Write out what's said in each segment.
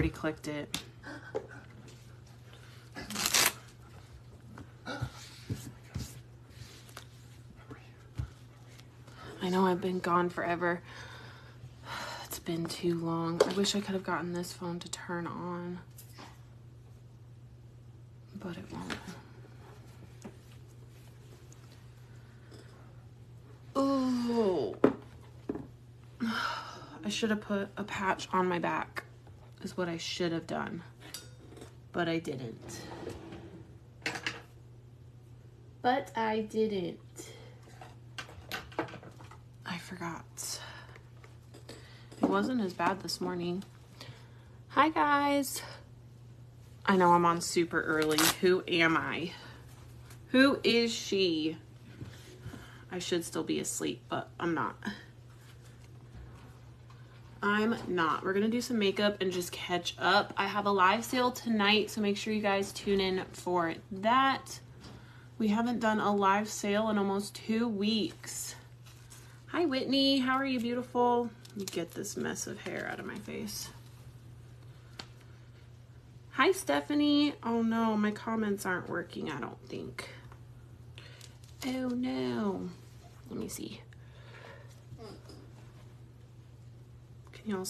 already clicked it. I know I've been gone forever. It's been too long. I wish I could have gotten this phone to turn on, but it won't. Oh, I should have put a patch on my back is what I should have done, but I didn't. I forgot. It wasn't as bad this morning. Hi guys. I know I'm on super early. Who am I? Who is she? I should still be asleep, but I'm not. I'm not. We're gonna do some makeup and just catch up. I have a live sale tonight, so make sure you guys tune in for that. We haven't done a live sale in almost 2 weeks. Hi Whitney, how are you, beautiful? Let me get this mess of hair out of my face. Hi Stephanie. Oh no, my comments aren't working, I don't think. Oh no. Let me see. Can y'all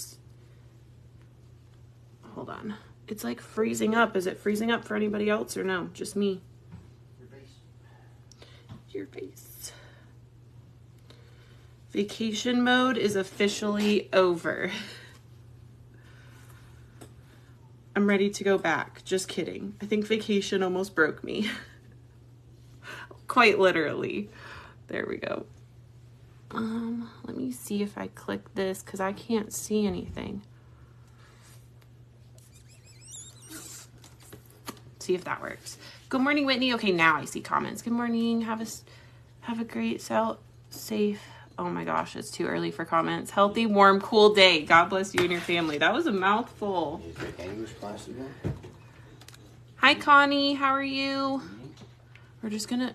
hold on. It's like freezing up. Is it freezing up for anybody else or no? Just me. Your face. Vacation mode is officially over. I'm ready to go back. Just kidding. I think vacation almost broke me. Quite literally. There we go. Let me see if I click this because I can't see anything. See if that works. Good morning, Whitney. Okay, now I see comments. Good morning. Have a great, safe. Oh my gosh, it's too early for comments. Healthy, warm, cool day. God bless you and your family. That was a mouthful. You take English class again? Hi, Connie. How are you? We're just gonna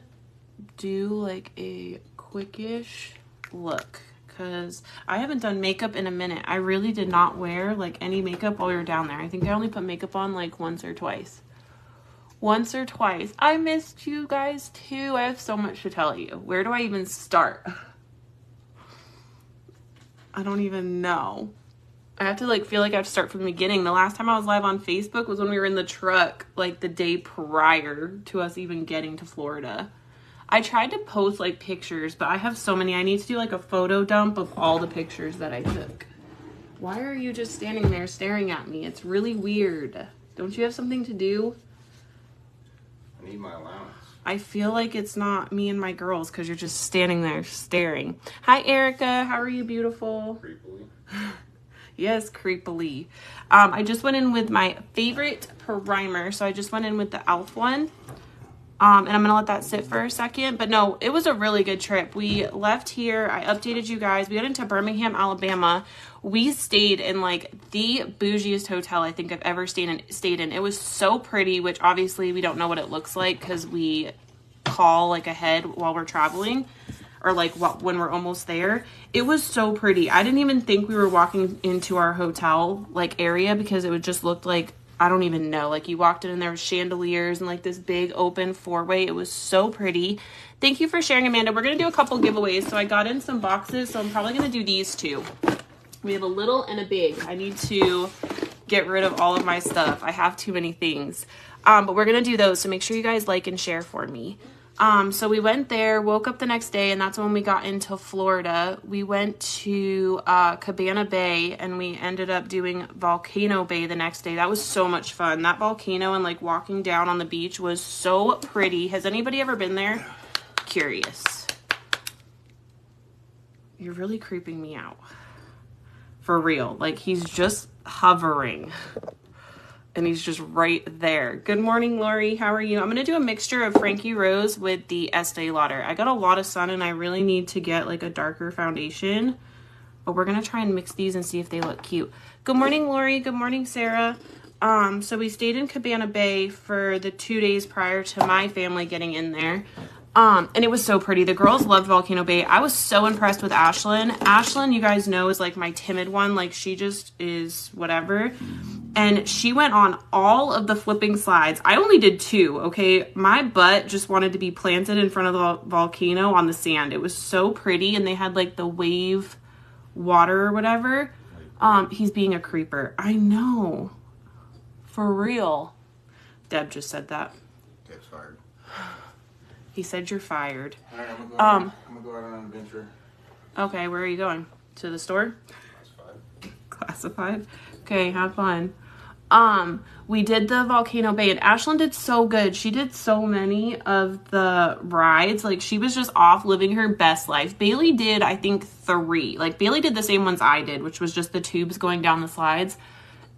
do like a quickish look because I haven't done makeup in a minute. I really did not wear like any makeup while we were down there. I think I only put makeup on like once or twice. I missed you guys too. I have so much to tell you. Where do I even start? I don't even know. I have to like feel like I have to start from the beginning. The last time I was live on Facebook was when we were in the truck like the day prior to us even getting to Florida. I tried to post like pictures, but I have so many. I need to do like a photo dump of all the pictures that I took. Why are you just standing there staring at me? It's really weird. Don't you have something to do? I need my allowance. I feel like it's not me and my girls because you're just standing there staring. Hi, Erica. How are you, beautiful? Creepily. Yes, creepily. I just went in with my favorite primer. So I just went in with the e.l.f. one. And I'm going to let that sit for a second. But no, it was a really good trip. We left here. I updated you guys. We got into Birmingham, Alabama. We stayed in like the bougiest hotel I think I've ever stayed in. It was so pretty, which obviously we don't know what it looks like because we call like ahead while we're traveling or like when we're almost there. It was so pretty. I didn't even think we were walking into our hotel like area because it would just looked like, I don't even know. Like you walked in and there was chandeliers and like this big open four-way. It was so pretty. Thank you for sharing, Amanda. We're going to do a couple giveaways. So I got in some boxes. So I'm probably going to do these two. We have a little and a big. I need to get rid of all of my stuff. I have too many things. But we're going to do those. So make sure you guys like and share for me. So we went there, woke up the next day, and that's when we got into Florida. We went to Cabana Bay, and we ended up doing Volcano Bay the next day. That was so much fun. That volcano and like walking down on the beach was so pretty. Has anybody ever been there? Curious. You're really creeping me out. For real. Like he's just hovering. And he's just right there. Good morning, Lori. How are you? I'm going to do a mixture of Frankie Rose with the Estee Lauder. I got a lot of sun and I really need to get like a darker foundation. But we're going to try and mix these and see if they look cute. Good morning, Lori. Good morning, Sarah. So we stayed in Cabana Bay for the 2 days prior to my family getting in there. And it was so pretty. The girls loved Volcano Bay. I was so impressed with Ashlyn. Ashlyn, you guys know, is like my timid one. Like she just is whatever. And she went on all of the flipping slides. I only did 2, okay? My butt just wanted to be planted in front of the volcano on the sand. It was so pretty, and they had like the wave water or whatever. He's being a creeper. I know. For real. Deb just said that. Deb's fired. He said you're fired. All right, I'm gonna go out on an adventure. Okay, where are you going? To the store? Classified. Okay, have fun. We did the Volcano Bay, and Ashlyn did so good. She did so many of the rides. Like, she was just off living her best life. Bailey did, I think, 3. Like, Bailey did the same ones I did, which was just the tubes going down the slides.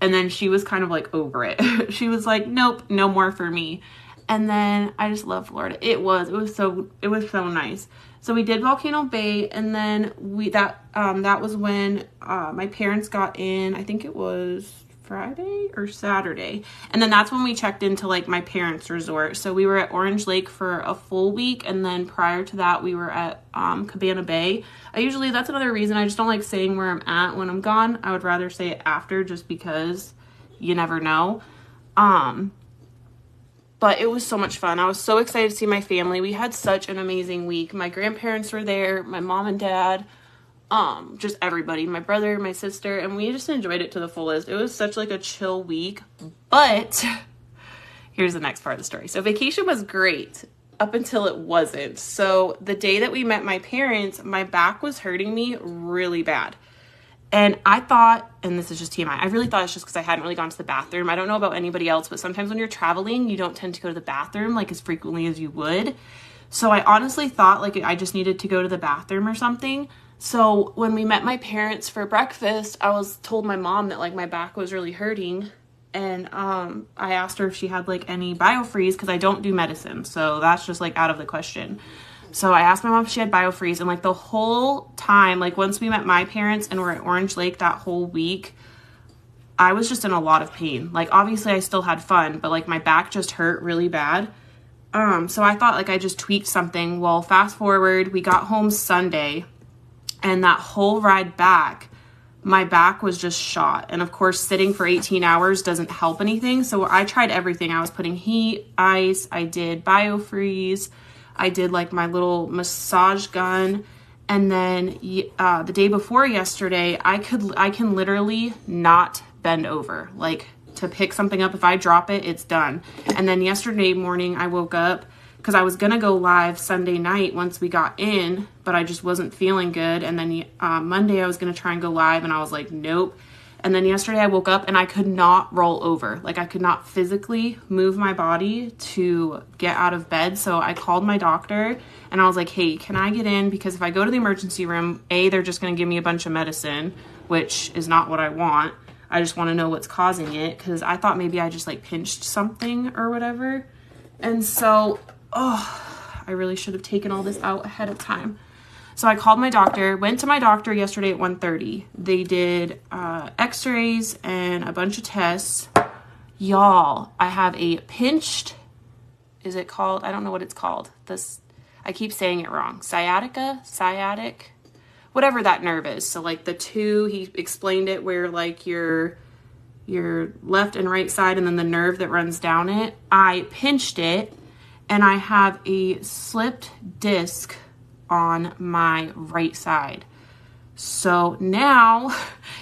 And then she was kind of like over it. She was like, nope, no more for me. And then I just love Florida. It was so nice. So we did Volcano Bay, and then that was when my parents got in. I think it was Friday or Saturday. And then that's when we checked into like my parents' resort. So we were at Orange Lake for a full week, and then prior to that we were at Cabana Bay. That's another reason I just don't like saying where I'm at when I'm gone. I would rather say it after, just because you never know. But it was so much fun. I was so excited to see my family. We had such an amazing week. My grandparents were there, my mom and dad, just everybody, my brother, my sister, and we just enjoyed it to the fullest. It was such like a chill week. But here's the next part of the story. So vacation was great up until it wasn't. So the day that we met my parents, my back was hurting me really bad. And I thought, and this is just TMI, I really thought it's just because I hadn't really gone to the bathroom. I don't know about anybody else, but sometimes when you're traveling, you don't tend to go to the bathroom like as frequently as you would. So I honestly thought like I just needed to go to the bathroom or something. So when we met my parents for breakfast, I told my mom that like my back was really hurting. And I asked her if she had like any BioFreeze, because I don't do medicine. So that's just like out of the question. So I asked my mom if she had BioFreeze, and like the whole time, like once we met my parents and we're at Orange Lake that whole week, I was just in a lot of pain. Like obviously I still had fun, but like my back just hurt really bad. So I thought like I just tweaked something. Well, fast forward, we got home Sunday, and that whole ride back, my back was just shot. And of course, sitting for 18 hours doesn't help anything. So I tried everything. I was putting heat, ice, I did BioFreeze, I did like my little massage gun. And then the day before yesterday, I can literally not bend over. Like to pick something up, if I drop it, it's done. And then yesterday morning I woke up because I was going to go live Sunday night once we got in, but I just wasn't feeling good. And then Monday I was going to try and go live, and I was like, nope. And then yesterday I woke up and I could not roll over. Like I could not physically move my body to get out of bed. So I called my doctor and I was like, hey, can I get in? Because if I go to the emergency room, they're just going to give me a bunch of medicine, which is not what I want. I just want to know what's causing it, because I thought maybe I just like pinched something or whatever. And so, I really should have taken all this out ahead of time. So I called my doctor, went to my doctor yesterday at 1:30. They did x-rays and a bunch of tests. Y'all, I have a pinched, is it called? I don't know what it's called. I keep saying it wrong. Sciatic, whatever that nerve is. So like he explained it where like your left and right side and then the nerve that runs down it. I pinched it, and I have a slipped disc on my right side. So now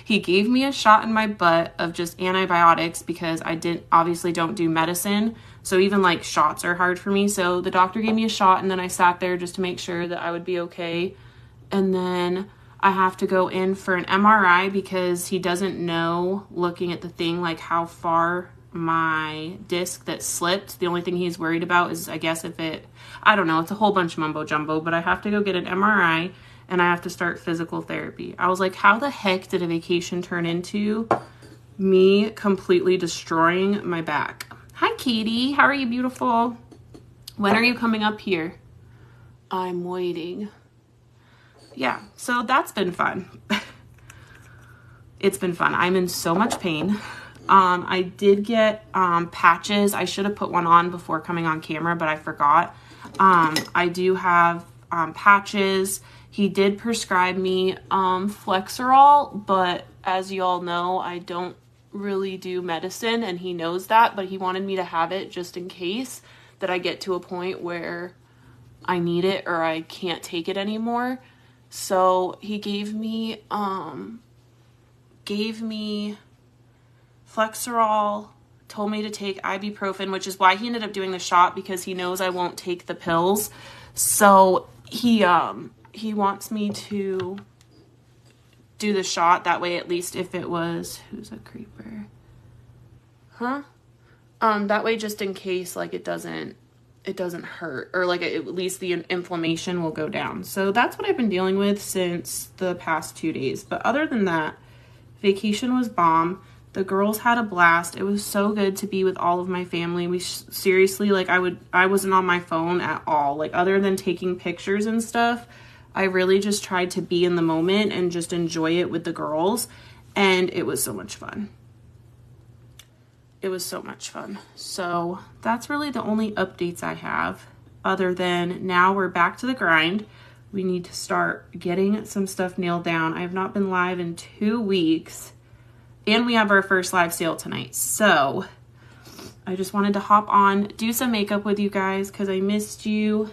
he gave me a shot in my butt of just antibiotics, because I obviously don't do medicine. So even like shots are hard for me. So the doctor gave me a shot, and then I sat there just to make sure that I would be okay. And then I have to go in for an MRI, because he doesn't know, looking at the thing, like how far my disc that slipped. The only thing he's worried about is, I guess, I don't know, it's a whole bunch of mumbo jumbo, but I have to go get an MRI, and I have to start physical therapy. I was like, how the heck did a vacation turn into me completely destroying my back? Hi, Katie. How are you, beautiful? When are you coming up here? I'm waiting. Yeah, so that's been fun. It's been fun. I'm in so much pain. I did get patches. I should have put one on before coming on camera, but I forgot. I do have patches. He did prescribe me Flexerol, but as you all know, I don't really do medicine, and he knows that, but he wanted me to have it just in case that I get to a point where I need it or I can't take it anymore. So he gave me Flexerol, told me to take ibuprofen, which is why he ended up doing the shot, because he knows I won't take the pills. So he wants me to do the shot. That way, at least if it was, who's a creeper? Huh? That way, just in case, like, it doesn't hurt, or like at least the inflammation will go down. So that's what I've been dealing with since the past 2 days. But other than that, vacation was bomb. The girls had a blast. It was so good to be with all of my family. We seriously, like, I wasn't on my phone at all. Like, other than taking pictures and stuff, I really just tried to be in the moment and just enjoy it with the girls. And it was so much fun. It was so much fun. So that's really the only updates I have, other than now we're back to the grind. We need to start getting some stuff nailed down. I have not been live in 2 weeks. And we have our first live sale tonight. So I just wanted to hop on, do some makeup with you guys because I missed you.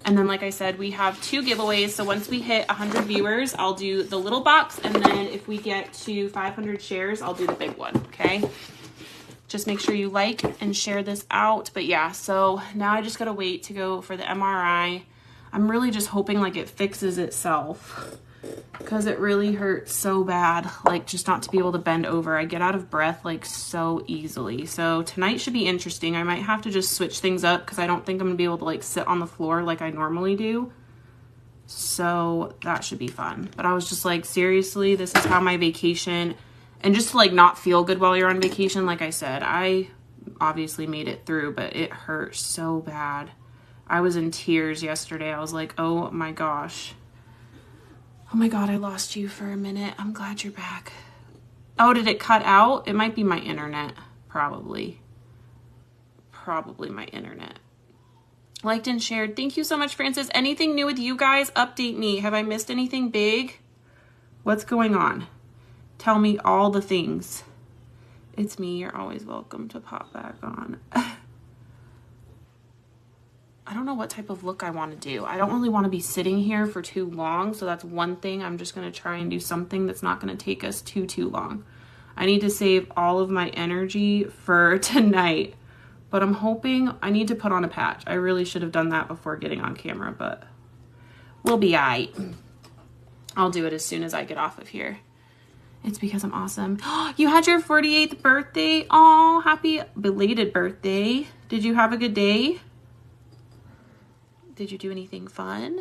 And then, like I said, we have 2 giveaways. So once we hit 100 viewers, I'll do the little box. And then if we get to 500 shares, I'll do the big one. Okay. Just make sure you like and share this out. But yeah, so now I just got to wait to go for the MRI. I'm really just hoping like it fixes itself, because it really hurts so bad, like just not to be able to bend over. I get out of breath like so easily. So tonight should be interesting. I might have to just switch things up because I don't think I'm gonna be able to like sit on the floor like I normally do. So that should be fun. But I was just like, seriously, this is how my vacation, and just to like not feel good while you're on vacation. Like I said, I obviously made it through, but it hurt so bad. I was in tears yesterday. I was like, oh my gosh. Oh my God, I lost you for a minute. I'm glad you're back. Oh, did it cut out? It might be my internet. Probably my internet. Liked and shared. Thank you so much, Francis. Anything new with you guys? Update me. Have I missed anything big? What's going on? Tell me all the things. It's me. You're always welcome to pop back on. I don't know what type of look I want to do. I don't really want to be sitting here for too long. So that's one thing. I'm just going to try and do something that's not going to take us too long. I need to save all of my energy for tonight. But I'm hoping, I need to put on a patch. I really should have done that before getting on camera, but we'll be all right. I'll do it as soon as I get off of here. It's because I'm awesome. You had your 48th birthday. Oh, happy belated birthday. Did you have a good day? Did you do anything fun?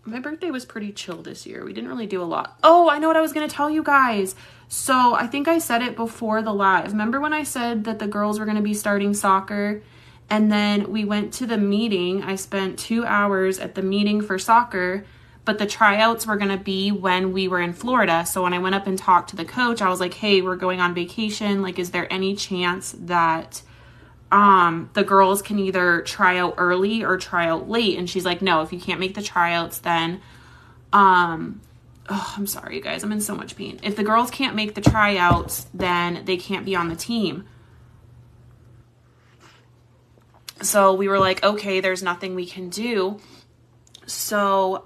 My birthday was pretty chill this year. We didn't really do a lot. Oh, I know what I was going to tell you guys. So I think I said it before the live. Remember when I said that the girls were going to be starting soccer? And then we went to the meeting. I spent 2 hours at the meeting for soccer, but the tryouts were going to be when we were in Florida. So when I went up and talked to the coach, I was like, hey, we're going on vacation. Like, is there any chance that the girls can either try out early or try out late? And she's like, no, if you can't make the tryouts, then, oh, I'm sorry, you guys, I'm in so much pain. If the girls can't make the tryouts, then they can't be on the team. So we were like, okay, there's nothing we can do. So,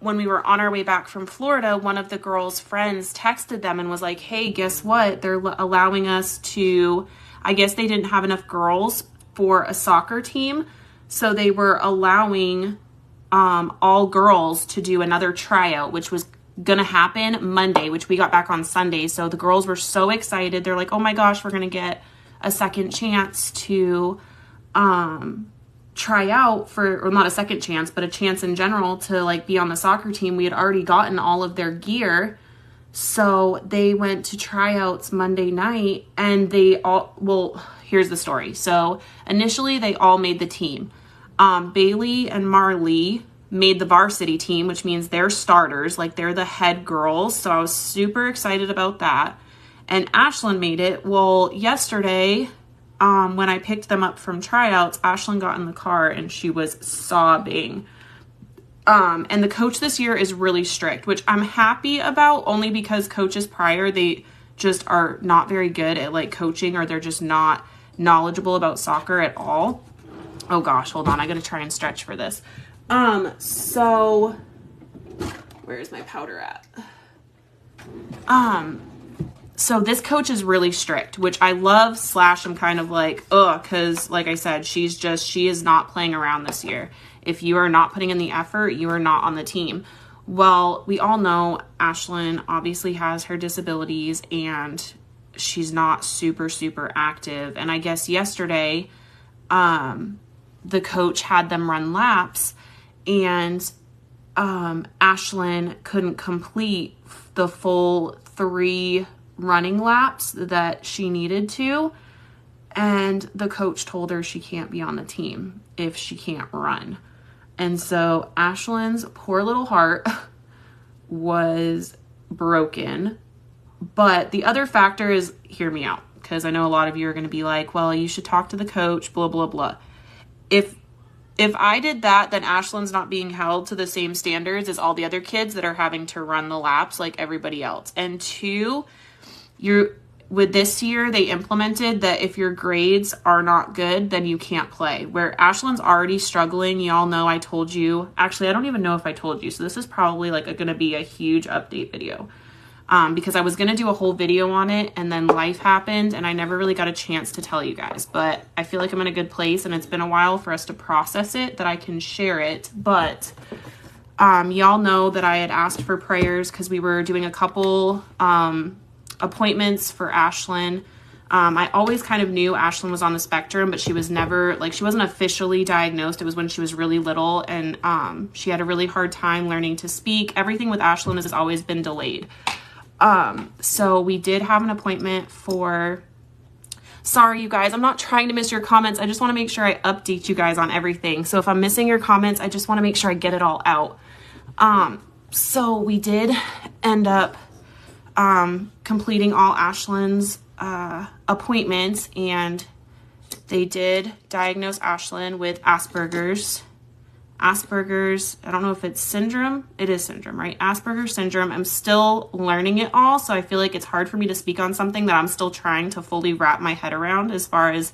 when we were on our way back from Florida, one of the girls' friends texted them and was like, hey, guess what? They're allowing us to, I guess they didn't have enough girls for a soccer team. So they were allowing all girls to do another tryout, which was going to happen Monday, which we got back on Sunday. So the girls were so excited. They're like, oh my gosh, we're going to get a second chance to try out for, or not a second chance, but a chance in general to like be on the soccer team. We had already gotten all of their gear. So they went to tryouts Monday night, and they all, well, here's the story. So initially they all made the team. Bailey and Marley made the varsity team, which means they're starters, like they're the head girls. So I was super excited about that. And Ashlyn made it. Well, yesterday, when I picked them up from tryouts, Ashlyn got in the car and she was sobbing. And the coach this year is really strict, which I'm happy about, only because coaches prior, they just are not very good at like coaching, or they're just not knowledgeable about soccer at all. Oh gosh, hold on. I got to try and stretch for this. So where's my powder at? So this coach is really strict, which I love / I'm kind of like, cause like I said, she is not playing around this year. If you are not putting in the effort, you are not on the team. Well, we all know Ashlyn obviously has her disabilities and she's not super, super active. And I guess yesterday, the coach had them run laps, and Ashlyn couldn't complete the full 3 running laps that she needed to. And the coach told her she can't be on the team if she can't run. And so Ashlyn's poor little heart was broken. But the other factor is, hear me out, because I know a lot of you are going to be like, well, you should talk to the coach, blah, blah, blah. If I did that, then Ashlyn's not being held to the same standards as all the other kids that are having to run the laps like everybody else. And 2, with this year, they implemented that if your grades are not good, then you can't play. Where Ashlyn's already struggling, y'all know I told you. Actually, I don't even know if I told you. So this is probably like going to be a huge update video. Because I was going to do a whole video on it, and then life happened and I never really got a chance to tell you guys. But I feel like I'm in a good place, and it's been a while for us to process it, that I can share it. But y'all know that I had asked for prayers because we were doing a couple appointments for Ashlyn. I always kind of knew Ashlyn was on the spectrum, but she was never, like, she wasn't officially diagnosed. It was when she was really little, and she had a really hard time learning to speak. Everything with Ashlyn has always been delayed. So we did have an appointment for, sorry you guys, I'm not trying to miss your comments. I just want to make sure I update you guys on everything. So if I'm missing your comments, I just want to make sure I get it all out. So we did end up, completing all Ashlyn's, appointments, and they did diagnose Ashlyn with Asperger's. I don't know if it's syndrome. It is syndrome, right? Asperger's syndrome. I'm still learning it all, so I feel like it's hard for me to speak on something that I'm still trying to fully wrap my head around, as far as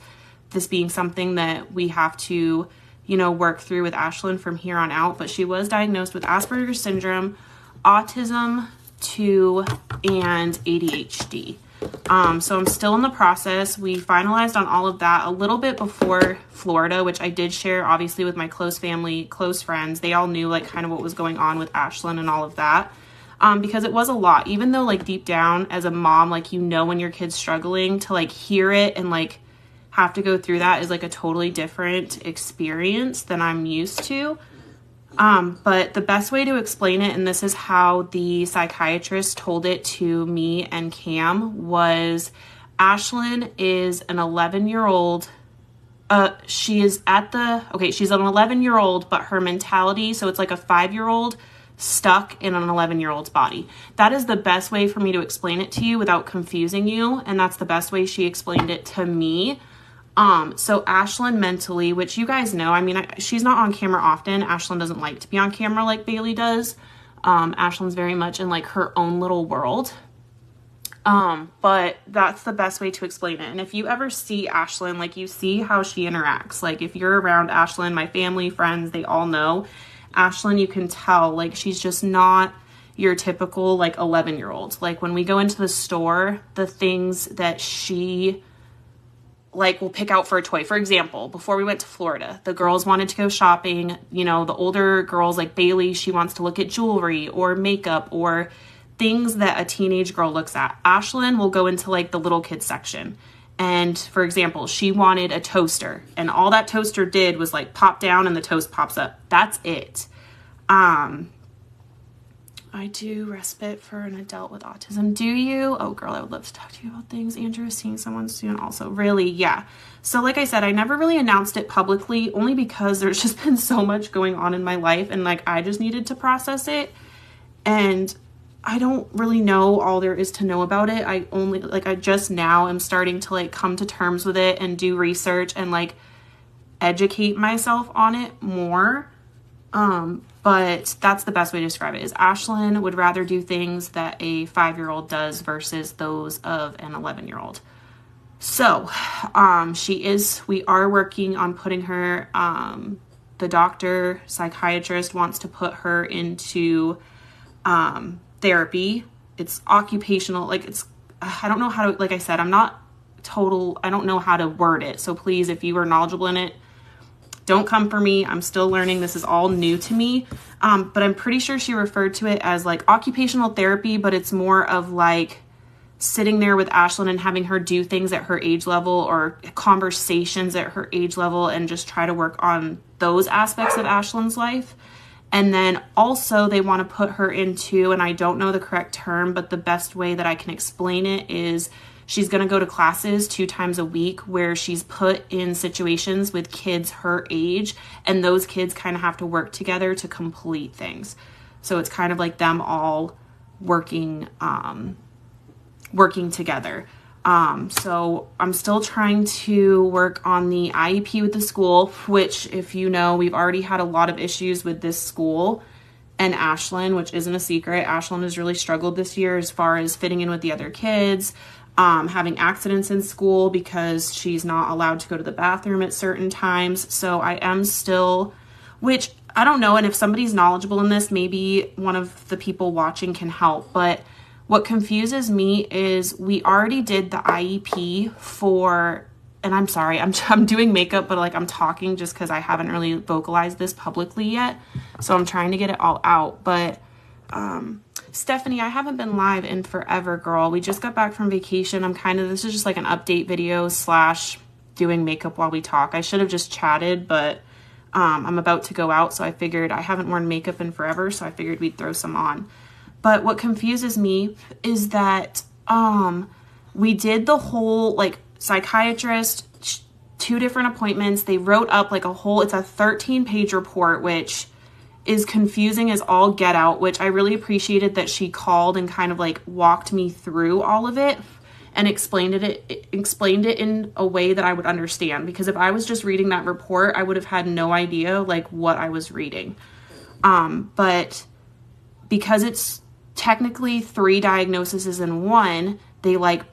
this being something that we have to, work through with Ashlyn from here on out. But she was diagnosed with Asperger's syndrome, autism 2, and ADHD. So I'm still in the process. We finalized on all of that a little bit before Florida, which I did share obviously with my close family, close friends. They all knew like kind of what was going on with Ashlyn and all of that. Because it was a lot, even though like deep down as a mom, like, when your kid's struggling, to like hear it and like have to go through that is like a totally different experience than I'm used to. But the best way to explain it, and this is how the psychiatrist told it to me and Cam, was Ashlyn is an 11-year-old. She's an 11-year-old, but her mentality, so it's like a 5-year-old stuck in an 11-year-old's body. That is the best way for me to explain it to you without confusing you. And that's the best way she explained it to me. So Ashlyn mentally, which you guys know, she's not on camera often. Ashlyn doesn't like to be on camera like Bailey does. Ashlyn's very much in like her own little world. But that's the best way to explain it. And if you ever see Ashlyn, like, you see how she interacts. Like, if you're around Ashlyn, my family, friends, they all know Ashlyn, you can tell, like, she's just not your typical like 11-year-old. Like, when we go into the store, the things that she like will pick out for a toy. For example, before we went to Florida, the girls wanted to go shopping. The older girls like Bailey, she wants to look at jewelry or makeup or things that a teenage girl looks at. Ashlyn will go into like the little kids section. And for example, she wanted a toaster, and all that toaster did was like pop down and the toast pops up. That's it. I do respite for an adult with autism. Do you? Oh, girl, I would love to talk to you about things. Andrew is seeing someone soon also. Really? Yeah. So like I said, I never really announced it publicly, only because there's just been so much going on in my life, and like I just needed to process it. And I don't really know all there is to know about it. I just now am starting to like come to terms with it and do research and like educate myself on it more. But that's the best way to describe it, is Ashlyn would rather do things that a 5-year-old does versus those of an 11-year-old. So we are working on putting her, the psychiatrist wants to put her into therapy. It's occupational, I don't know how to, like I said, I don't know how to word it. So please, if you are knowledgeable in it, don't come for me. I'm still learning. This is all new to me. But I'm pretty sure she referred to it as like occupational therapy, but it's more of like sitting there with Ashlyn and having her do things at her age level, or conversations at her age level, and just try to work on those aspects of Ashlyn's life. And then also they want to put her into, and I don't know the correct term, but the best way that I can explain it is she's going to go to classes 2 times a week where she's put in situations with kids her age, and those kids kind of have to work together to complete things. So it's kind of like them all working together. So I'm still trying to work on the IEP with the school, which, if you know, we've already had a lot of issues with this school and Ashlyn, which isn't a secret. Ashlyn has really struggled this year as far as fitting in with the other kids, having accidents in school because she's not allowed to go to the bathroom at certain times. So I am still, which I don't know, and if somebody's knowledgeable in this, maybe one of the people watching can help, but what confuses me is we already did the IEP for, and I'm sorry, I'm doing makeup, but like I'm talking just because I haven't really vocalized this publicly yet. So I'm trying to get it all out. But Stephanie, I haven't been live in forever, girl. We just got back from vacation. This is just like an update video / doing makeup while we talk. I should have just chatted, but I'm about to go out. So I figured, I haven't worn makeup in forever, so I figured we'd throw some on. But what confuses me is that we did the whole like psychiatrist, 2 different appointments. They wrote up like it's a 13-page report, which is confusing as all get out, which I really appreciated that she called and kind of like walked me through all of it and explained it in a way that I would understand. Because if I was just reading that report, I would have had no idea like what I was reading. But because it's technically 3 diagnoses in one, they like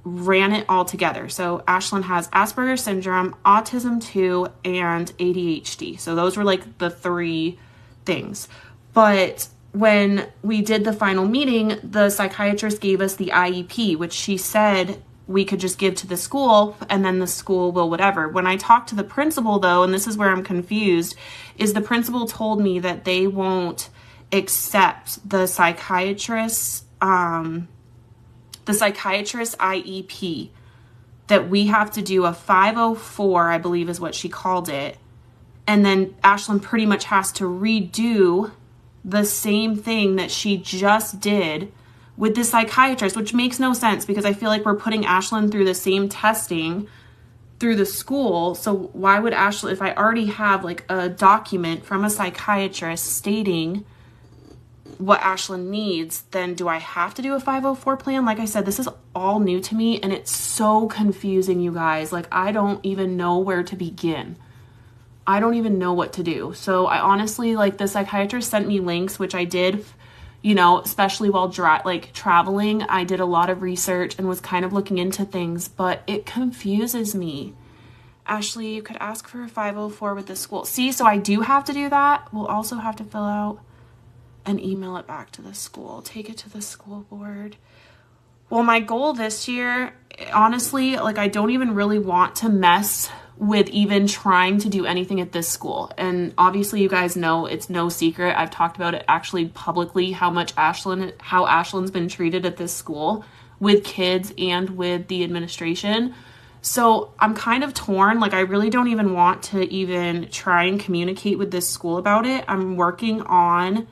ran it all together. So Ashlyn has Asperger's syndrome, autism 2, and ADHD. So those were like the 3 things. But when we did the final meeting, the psychiatrist gave us the IEP, which she said we could just give to the school and then the school will whatever. When I talked to the principal though, and this is where I'm confused, is the principal told me that they won't accept the psychiatrist's IEP, that we have to do a 504, I believe is what she called it. And then Ashlyn pretty much has to redo the same thing that she just did with the psychiatrist, which makes no sense because I feel like we're putting Ashlyn through the same testing through the school. So why would Ashlyn, if I already have like a document from a psychiatrist stating what Ashlyn needs, then do I have to do a 504 plan? Like I said, this is all new to me and it's so confusing, you guys. Like, I don't even know where to begin. I don't even know what to do. So I honestly, like, the psychiatrist sent me links, which I did, you know, especially while traveling. I did a lot of research and was kind of looking into things, but it confuses me. Ashley, you could ask for a 504 with the school. See, so I do have to do that. We'll also have to fill out and email it back to the school. Take it to the school board. Well, my goal this year, honestly, like, I don't even really want to mess with even trying to do anything at this school. And obviously you guys know it's no secret. I've talked about it actually publicly, how Ashlyn's been treated at this school with kids and with the administration. So I'm kind of torn. Like, I really don't even want to even try and communicate with this school about it. I'm working on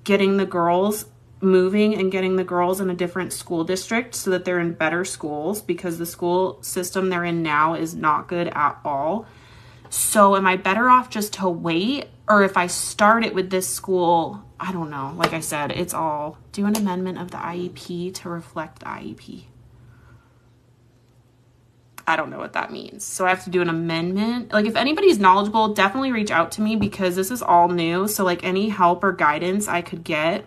getting the girls moving and getting the girls in a different school district so that they're in better schools, because the school system they're in now is not good at all. So am I better off just to wait, or if I start it with this school, I don't know. Like I said, it's all do an amendment of the IEP to reflect the IEP. I don't know what that means. So I have to do an amendment. Like if anybody's knowledgeable, definitely reach out to me because this is all new. So like any help or guidance I could get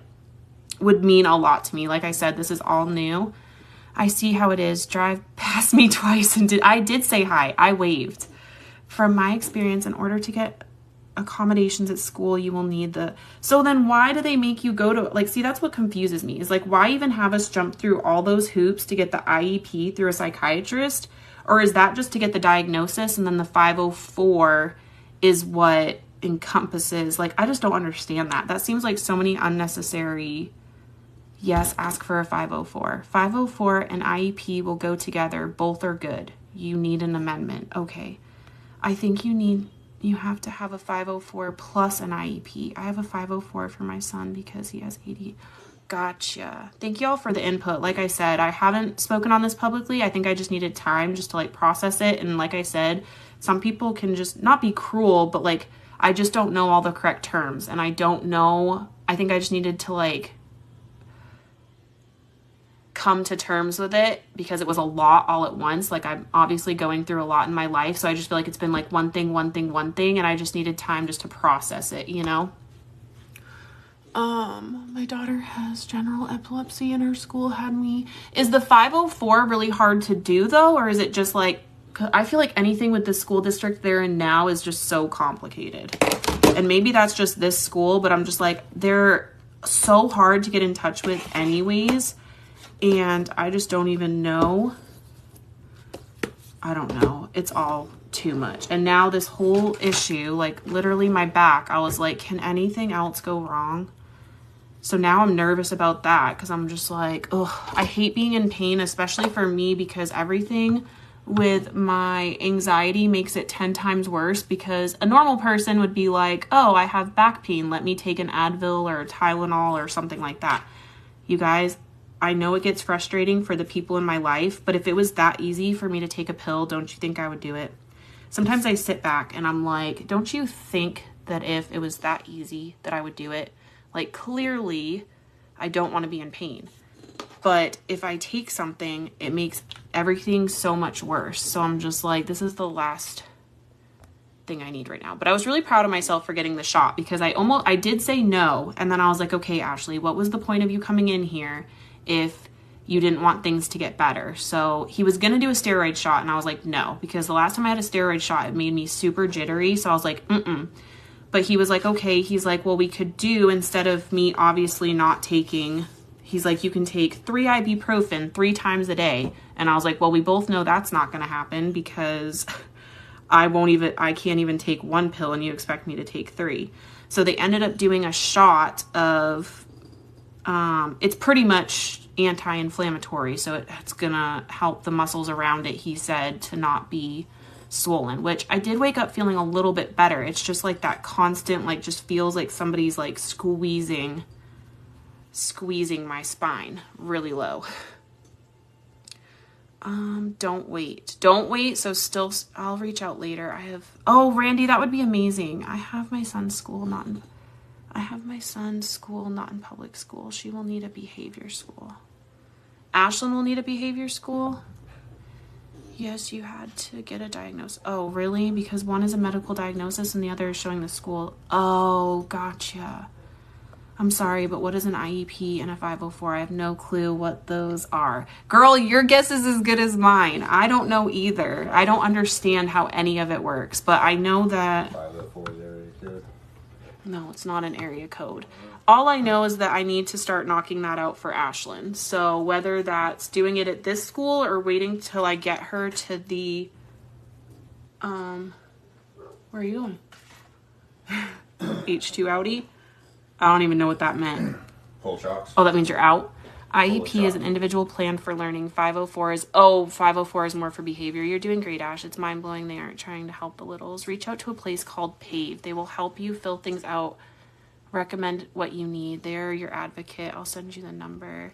would mean a lot to me. Like I said, this is all new. I see how it is. Drive past me twice and I did say hi. I waved. From my experience, in order to get accommodations at school, you will need so then why do they make you go to, like, see, that's what confuses me is like, why even have us jump through all those hoops to get the IEP through a psychiatrist? Or is that just to get the diagnosis and then the 504 is what encompasses, like, I just don't understand that. That seems like so many unnecessary. Yes, ask for a 504. 504 and IEP will go together. Both are good. You need an amendment. Okay. I think you have to have a 504 plus an IEP. I have a 504 for my son because he has ADHD. Gotcha. Thank you all for the input. Like I said, I haven't spoken on this publicly. I think I just needed time just to like process it. And like I said, some people can just not be cruel, but like, I just don't know all the correct terms. And I don't know, I think I just needed to like come to terms with it because it was a lot all at once. Like I'm obviously going through a lot in my life. So I just feel like it's been like one thing. And I just needed time just to process it, you know? My daughter has general epilepsy and her school had me. Is the 504 really hard to do though? Or is it just like, I feel like anything with the school district there and now is just so complicated. And maybe that's just this school, but I'm just like, they're so hard to get in touch with anyways. And I just don't even know. I don't know. It's all too much. And now this whole issue, like literally my back, I was like, can anything else go wrong? So now I'm nervous about that because I'm just like, oh, I hate being in pain, especially for me because everything with my anxiety makes it 10 times worse because a normal person would be like, oh, I have back pain. Let me take an Advil or a Tylenol or something like that. You guys, I know it gets frustrating for the people in my life, but if it was that easy for me to take a pill, don't you think I would do it? Sometimes I sit back and I'm like, don't you think that if it was that easy that I would do it? Like clearly I don't want to be in pain, but if I take something, it makes everything so much worse. So I'm just like, this is the last thing I need right now. But I was really proud of myself for getting the shot because I did say no. And then I was like, okay, Ashley, what was the point of you coming in here if you didn't want things to get better? So he was going to do a steroid shot. And I was like, no, because the last time I had a steroid shot, it made me super jittery. So I was like, But he was like, okay, he's like, well, we could do, instead of me obviously not taking, he's like, you can take 3 ibuprofen 3 times a day. And I was like, well, we both know that's not going to happen because I can't even take 1 pill and you expect me to take 3. So they ended up doing a shot of, it's pretty much anti-inflammatory. So it's going to help the muscles around it, he said, to not be swollen, which I did wake up feeling a little bit better. It's just like that constant, like just feels like somebody's like squeezing my spine really low. Don't wait. So I'll reach out later. Oh, Randy, that would be amazing. I have my son's school not in public school. She will need a behavior school. Ashlyn will need a behavior school. Yes, you had to get a diagnosis. Oh, really? Because one is a medical diagnosis and the other is showing the school. Oh, gotcha. I'm sorry, but what is an IEP and a 504? I have no clue what those are. Girl, your guess is as good as mine. I don't know either. I don't understand how any of it works, but I know that 504 is area code. No, it's not an area code. All I know is that I need to start knocking that out for Ashlyn. So whether that's doing it at this school or waiting till I get her to the, where are you going? H2 outie? I don't even know what that meant. Pull shocks. Oh, that means you're out? IEP is an individual plan for learning. 504 is more for behavior. You're doing great, Ash. It's mind-blowing they aren't trying to help the littles. Reach out to a place called PAVE. They will help you fill things out, recommend what you need. They're your advocate. I'll send you the number.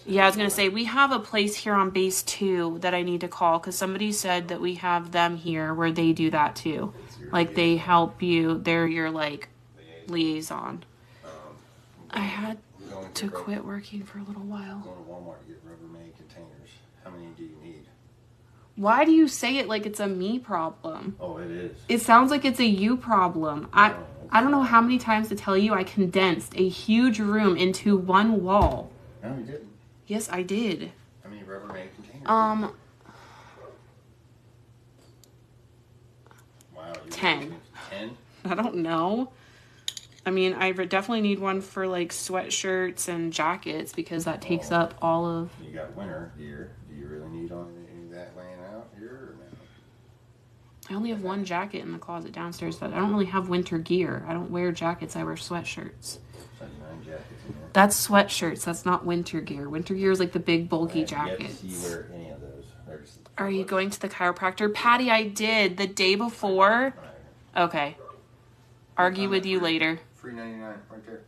Yeah, I was going to say, we have a place here on base 2 that I need to call because somebody said that we have them here where they do that too. Like, they help you. They're your, like, liaison. I had to quit working for a little while. Go to Walmart to get Rubbermaid containers. How many do you need? Why do you say it like it's a me problem? Oh, it is. It sounds like it's a you problem. I don't know how many times to tell you I condensed a huge room into one wall. No, you didn't. Yes, I did. How many Rubbermaid containers? Wow, 10. 10? I don't know. I mean, I definitely need one for like sweatshirts and jackets because that takes up all of... You got winter gear. Do you really need any of that laying out here or no? I only have one jacket in the closet downstairs, but I don't really have winter gear. I don't wear jackets, I wear sweatshirts. 9 jackets in there. That's sweatshirts, that's not winter gear. Winter gear is like the big bulky Yet to jackets. see you wear any of those. Are you going to the chiropractor? Patty, I did the day before. Okay. Argue with you later. Free 99 right there.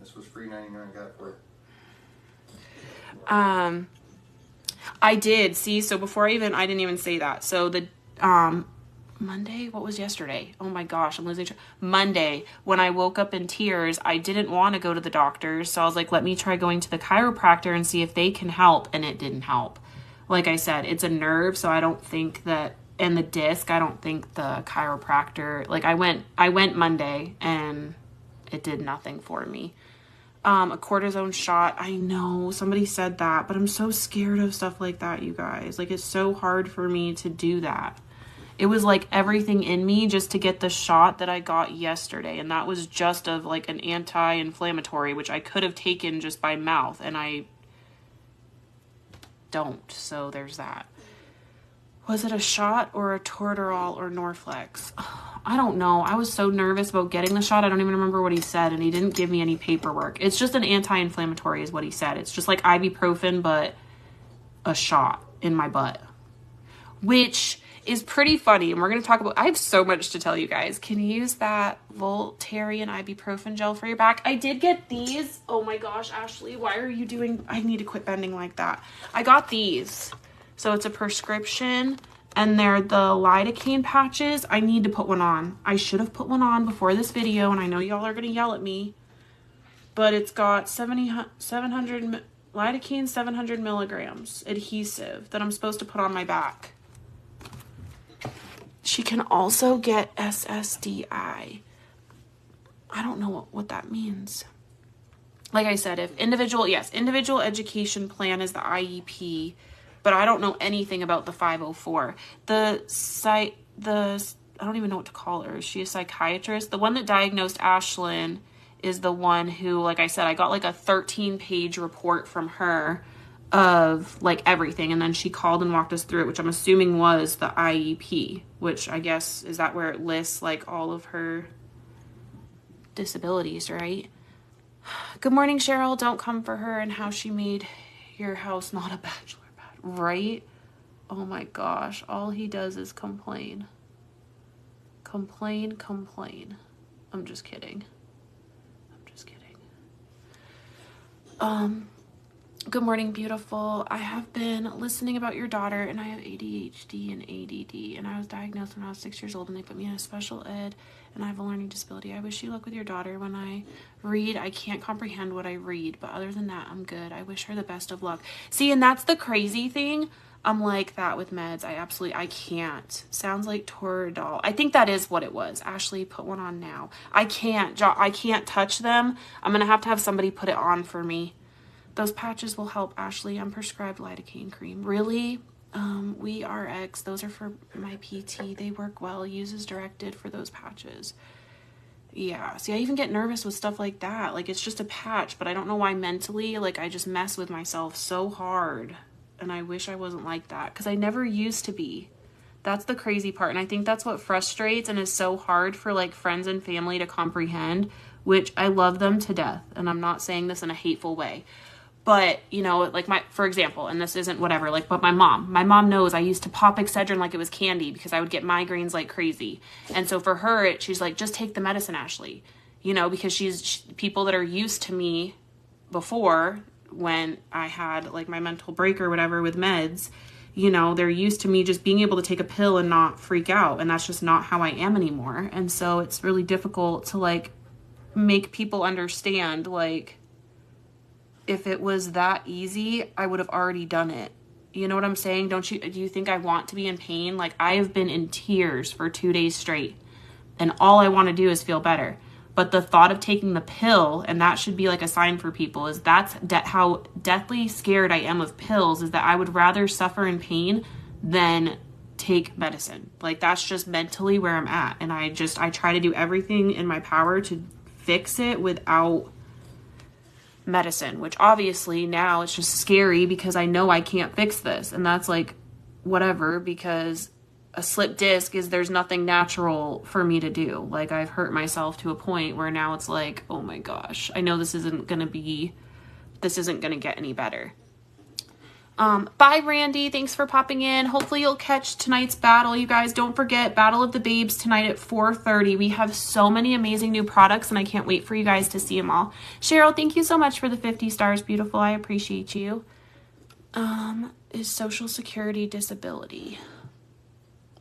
This was free 99. Got it for you. I did. See, so before I didn't even say that. So the Monday, what was yesterday? Oh my gosh, I'm losing track. Monday, when I woke up in tears, I didn't want to go to the doctor. So I was like, let me try going to the chiropractor and see if they can help. And it didn't help. Like I said, it's a nerve. So I don't think that, and the disc, I don't think the chiropractor, like I went Monday and it did nothing for me. A cortisone shot. I know somebody said that, but I'm so scared of stuff like that, you guys. Like, it's so hard for me to do that. It was like everything in me just to get the shot that I got yesterday. And that was just of like an anti-inflammatory, which I could have taken just by mouth. And I don't. So there's that. Was it a shot or a Toradol or Norflex? I don't know. I was so nervous about getting the shot. I don't even remember what he said, and he didn't give me any paperwork. It's just an anti-inflammatory is what he said. It's just like ibuprofen, but a shot in my butt, which is pretty funny. And we're going to talk about, I have so much to tell you guys. Can you use that Voltaren ibuprofen gel for your back? I did get these. Oh my gosh, Ashley, why are you doing, I need to quit bending like that. I got these. So it's a prescription, and they're the lidocaine patches. I need to put one on. I should have put one on before this video, and I know y'all are going to yell at me. But it's got 700 lidocaine, 700 milligrams adhesive that I'm supposed to put on my back. She can also get SSDI. I don't know what that means. Like I said, if individual education plan is the IEP, but I don't know anything about the 504. I don't even know what to call her. Is she a psychiatrist? The one that diagnosed Ashlyn is the one who, like I said, I got like a 13-page report from her of like everything. And then she called and walked us through it, which I'm assuming was the IEP, which I guess, is that where it lists like all of her disabilities, right? Good morning, Cheryl. Don't come for her and how she made your house not a bachelor. Right? Oh my gosh. All he does is complain. Complain. I'm just kidding. Good morning, beautiful. I have been listening about your daughter, and I have ADHD and ADD, and I was diagnosed when I was 6 years old, and they put me in a special ed, and I have a learning disability. I wish you luck with your daughter. When I read, I can't comprehend what I read, but other than that, I'm good. I wish her the best of luck. See, and that's the crazy thing. I'm like that with meds. I can't. Sounds like Toradol. I think that is what it was. Ashley, put one on now. I can't touch them. I'm going to have somebody put it on for me. Those patches will help, Ashley. I'm prescribed lidocaine cream. Really? We RX. Those are for my PT. They work well. Use as directed for those patches. Yeah. See, I even get nervous with stuff like that. Like, it's just a patch, but I don't know why mentally, like, I just mess with myself so hard. And I wish I wasn't like that because I never used to be. That's the crazy part. And I think that's what frustrates and is so hard for like friends and family to comprehend, which I love them to death. And I'm not saying this in a hateful way. But, you know, like for example, and this isn't whatever, like, but my mom knows I used to pop Excedrin like it was candy because I would get migraines like crazy. And so for her, she's like, just take the medicine, Ashley, you know, because people that are used to me before when I had like my mental break or whatever with meds, you know, they're used to me just being able to take a pill and not freak out. And that's just not how I am anymore. And so it's really difficult to like make people understand, like, if it was that easy, I would have already done it. You know what I'm saying? Do you think I want to be in pain? Like, I have been in tears for 2 days straight, and all I want to do is feel better. But the thought of taking the pill, and that should be like a sign for people, is that's how deathly scared I am of pills, is that I would rather suffer in pain than take medicine. Like, that's just mentally where I'm at. And I try to do everything in my power to fix it without medicine, which obviously now it's just scary because I know I can't fix this. And that's like, whatever, because a slip disc there's nothing natural for me to do. Like, I've hurt myself to a point where now it's like, oh my gosh, I know this isn't going to get any better. Bye, Randy. Thanks for popping in. Hopefully you'll catch tonight's battle. You guys, don't forget Battle of the Babes tonight at 4:30. We have so many amazing new products, and I can't wait for you guys to see them all. Cheryl, thank you so much for the 50 stars. Beautiful. I appreciate you. Is Social Security disability?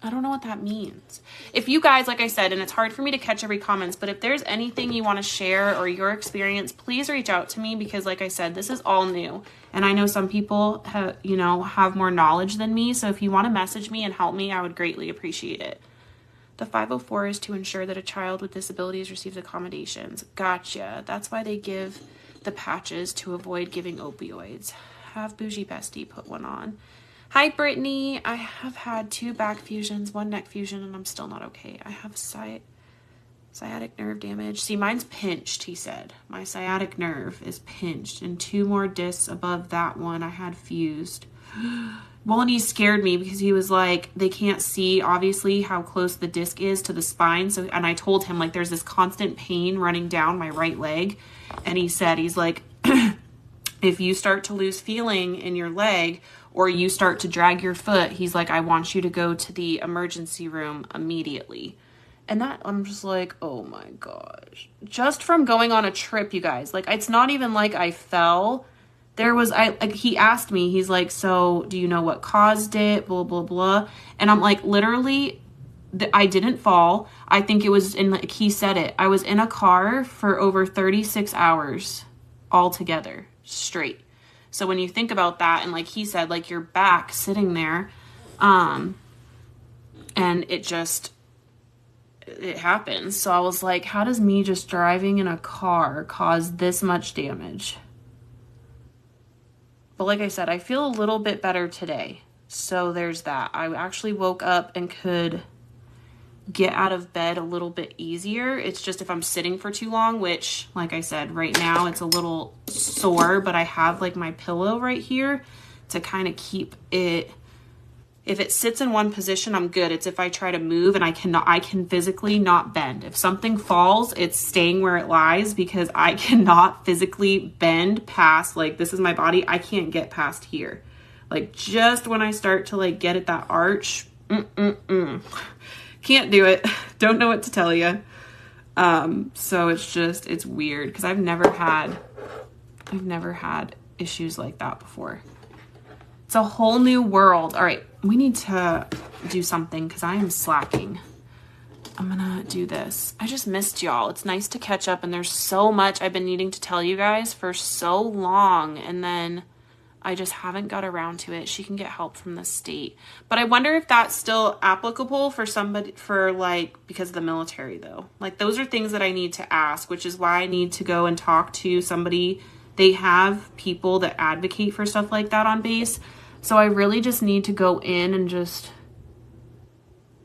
I don't know what that means. If you guys, like I said, and it's hard for me to catch every comments, but if there's anything you want to share or your experience, please reach out to me, because like I said, this is all new. And I know some people have more knowledge than me. So if you want to message me and help me, I would greatly appreciate it. The 504 is to ensure that a child with disabilities receives accommodations. Gotcha. That's why they give the patches, to avoid giving opioids. Have Bougie Bestie put one on. Hi, Brittany. I have had 2 back fusions, 1 neck fusion, and I'm still not okay. I have sciatic nerve damage. See, mine's pinched, he said. My sciatic nerve is pinched, and 2 more discs above that one I had fused. Well, and he scared me because he was like, they can't see, obviously, how close the disc is to the spine. So, and I told him, like, there's this constant pain running down my right leg. And he said, he's like, if you start to lose feeling in your leg, or you start to drag your foot, he's like, I want you to go to the emergency room immediately. And that, I'm just like, oh my gosh. Just from going on a trip, you guys, like, it's not even like I fell. He asked me, he's like, so do you know what caused it? Blah, blah, blah. And I'm like, literally, I didn't fall. I think it was he said it. I was in a car for over 36 hours altogether, straight. So when you think about that, and like he said, like, your back sitting there, and it happens. So I was like, how does me just driving in a car cause this much damage? But like I said, I feel a little bit better today. So there's that. I actually woke up and could get out of bed a little bit easier. It's just if I'm sitting for too long, which, like I said, right now it's a little sore, but I have like my pillow right here to kind of keep it. If it sits in one position, I'm good. It's if I try to move and I can physically not bend. If something falls, it's staying where it lies, because I cannot physically bend past, like, this is my body. I can't get past here. Like, just when I start to like get at that arch, can't do it. Don't know what to tell you. So it's weird, because I've never had issues like that before. It's a whole new world. All right, we need to do something because I am slacking. I'm gonna do this. I just missed y'all. It's nice to catch up, and there's so much I've been needing to tell you guys for so long, and then I just haven't got around to it. She can get help from the state. But I wonder if that's still applicable for somebody, because of the military though. Like, those are things that I need to ask, which is why I need to go and talk to somebody. They have people that advocate for stuff like that on base. So I really just need to go in and just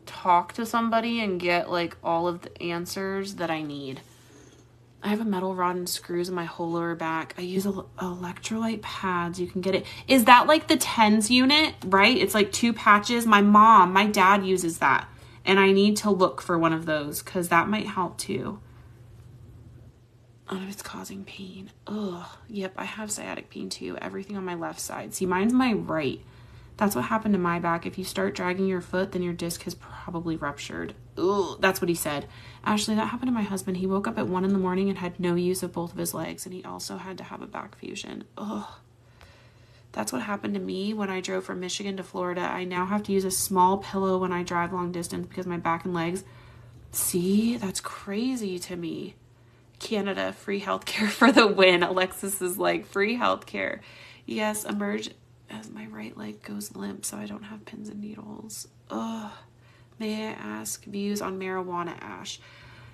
talk to somebody and get like all of the answers that I need. I have a metal rod and screws in my whole lower back. I use electrolyte pads. You can get it. Is that like the TENS unit, right? It's like 2 patches. My dad uses that. And I need to look for one of those because that might help too. Oh, it's causing pain. Ugh. Yep, I have sciatic pain too. Everything on my left side. See, mine's my right. That's what happened to my back. If you start dragging your foot, then your disc has probably ruptured. Ugh, that's what he said. Ashley, that happened to my husband. He woke up at 1 a.m. and had no use of both of his legs, and he also had to have a back fusion. Ugh. That's what happened to me when I drove from Michigan to Florida. I now have to use a small pillow when I drive long distance because my back and legs. See, that's crazy to me. Canada, free healthcare for the win. Alexis is like, free healthcare. Yes, as my right leg goes limp so I don't have pins and needles. Ugh. May I ask views on marijuana ash?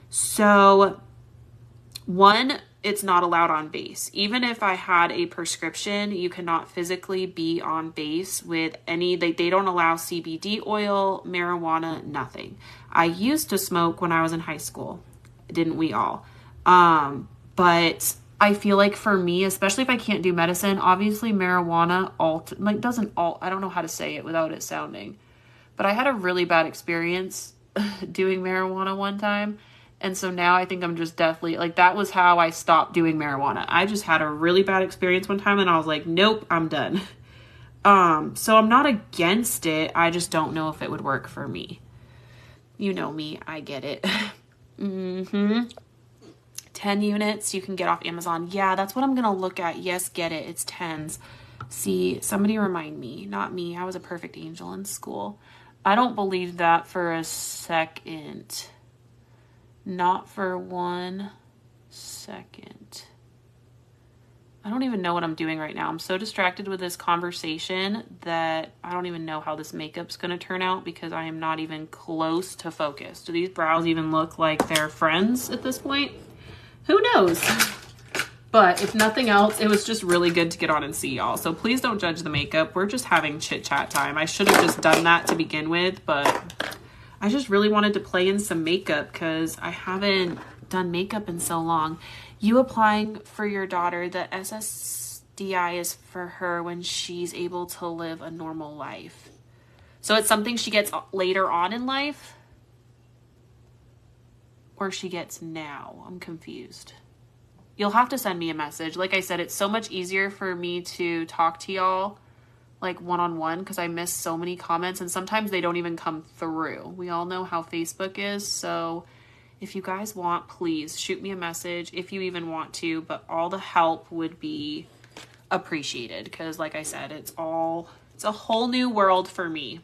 So, one, it's not allowed on base. Even if I had a prescription, you cannot physically be on base with any, they don't allow CBD oil, marijuana, nothing. I used to smoke when I was in high school. Didn't we all? But I feel like for me, especially if I can't do medicine, obviously marijuana I don't know how to say it without it sounding. But I had a really bad experience doing marijuana one time. And so now I think I'm just deathly, like that was how I stopped doing marijuana. I just had a really bad experience one time and I was like, nope, I'm done. So I'm not against it. I just don't know if it would work for me. You know me, I get it. 10 units you can get off Amazon. Yeah, that's what I'm going to look at. Yes, get it. It's 10s. See, somebody remind me, not me. I was a perfect angel in school. I don't believe that for a second. Not for 1 second. I don't even know what I'm doing right now. I'm so distracted with this conversation that I don't even know how this makeup's going to turn out because I am not even close to focus. Do these brows even look like they're friends at this point? Who knows? But if nothing else, it was just really good to get on and see y'all. So please don't judge the makeup. We're just having chit chat time. I should have just done that to begin with, but I just really wanted to play in some makeup because I haven't done makeup in so long. You applying for your daughter, the SSDI is for her when she's able to live a normal life. So it's something she gets later on in life? Or she gets now? I'm confused. You'll have to send me a message. Like I said, it's so much easier for me to talk to y'all like one-on-one because I miss so many comments and sometimes they don't even come through. We all know how Facebook is, so if you guys want, please shoot me a message if you even want to, but all the help would be appreciated because like I said, it's a whole new world for me.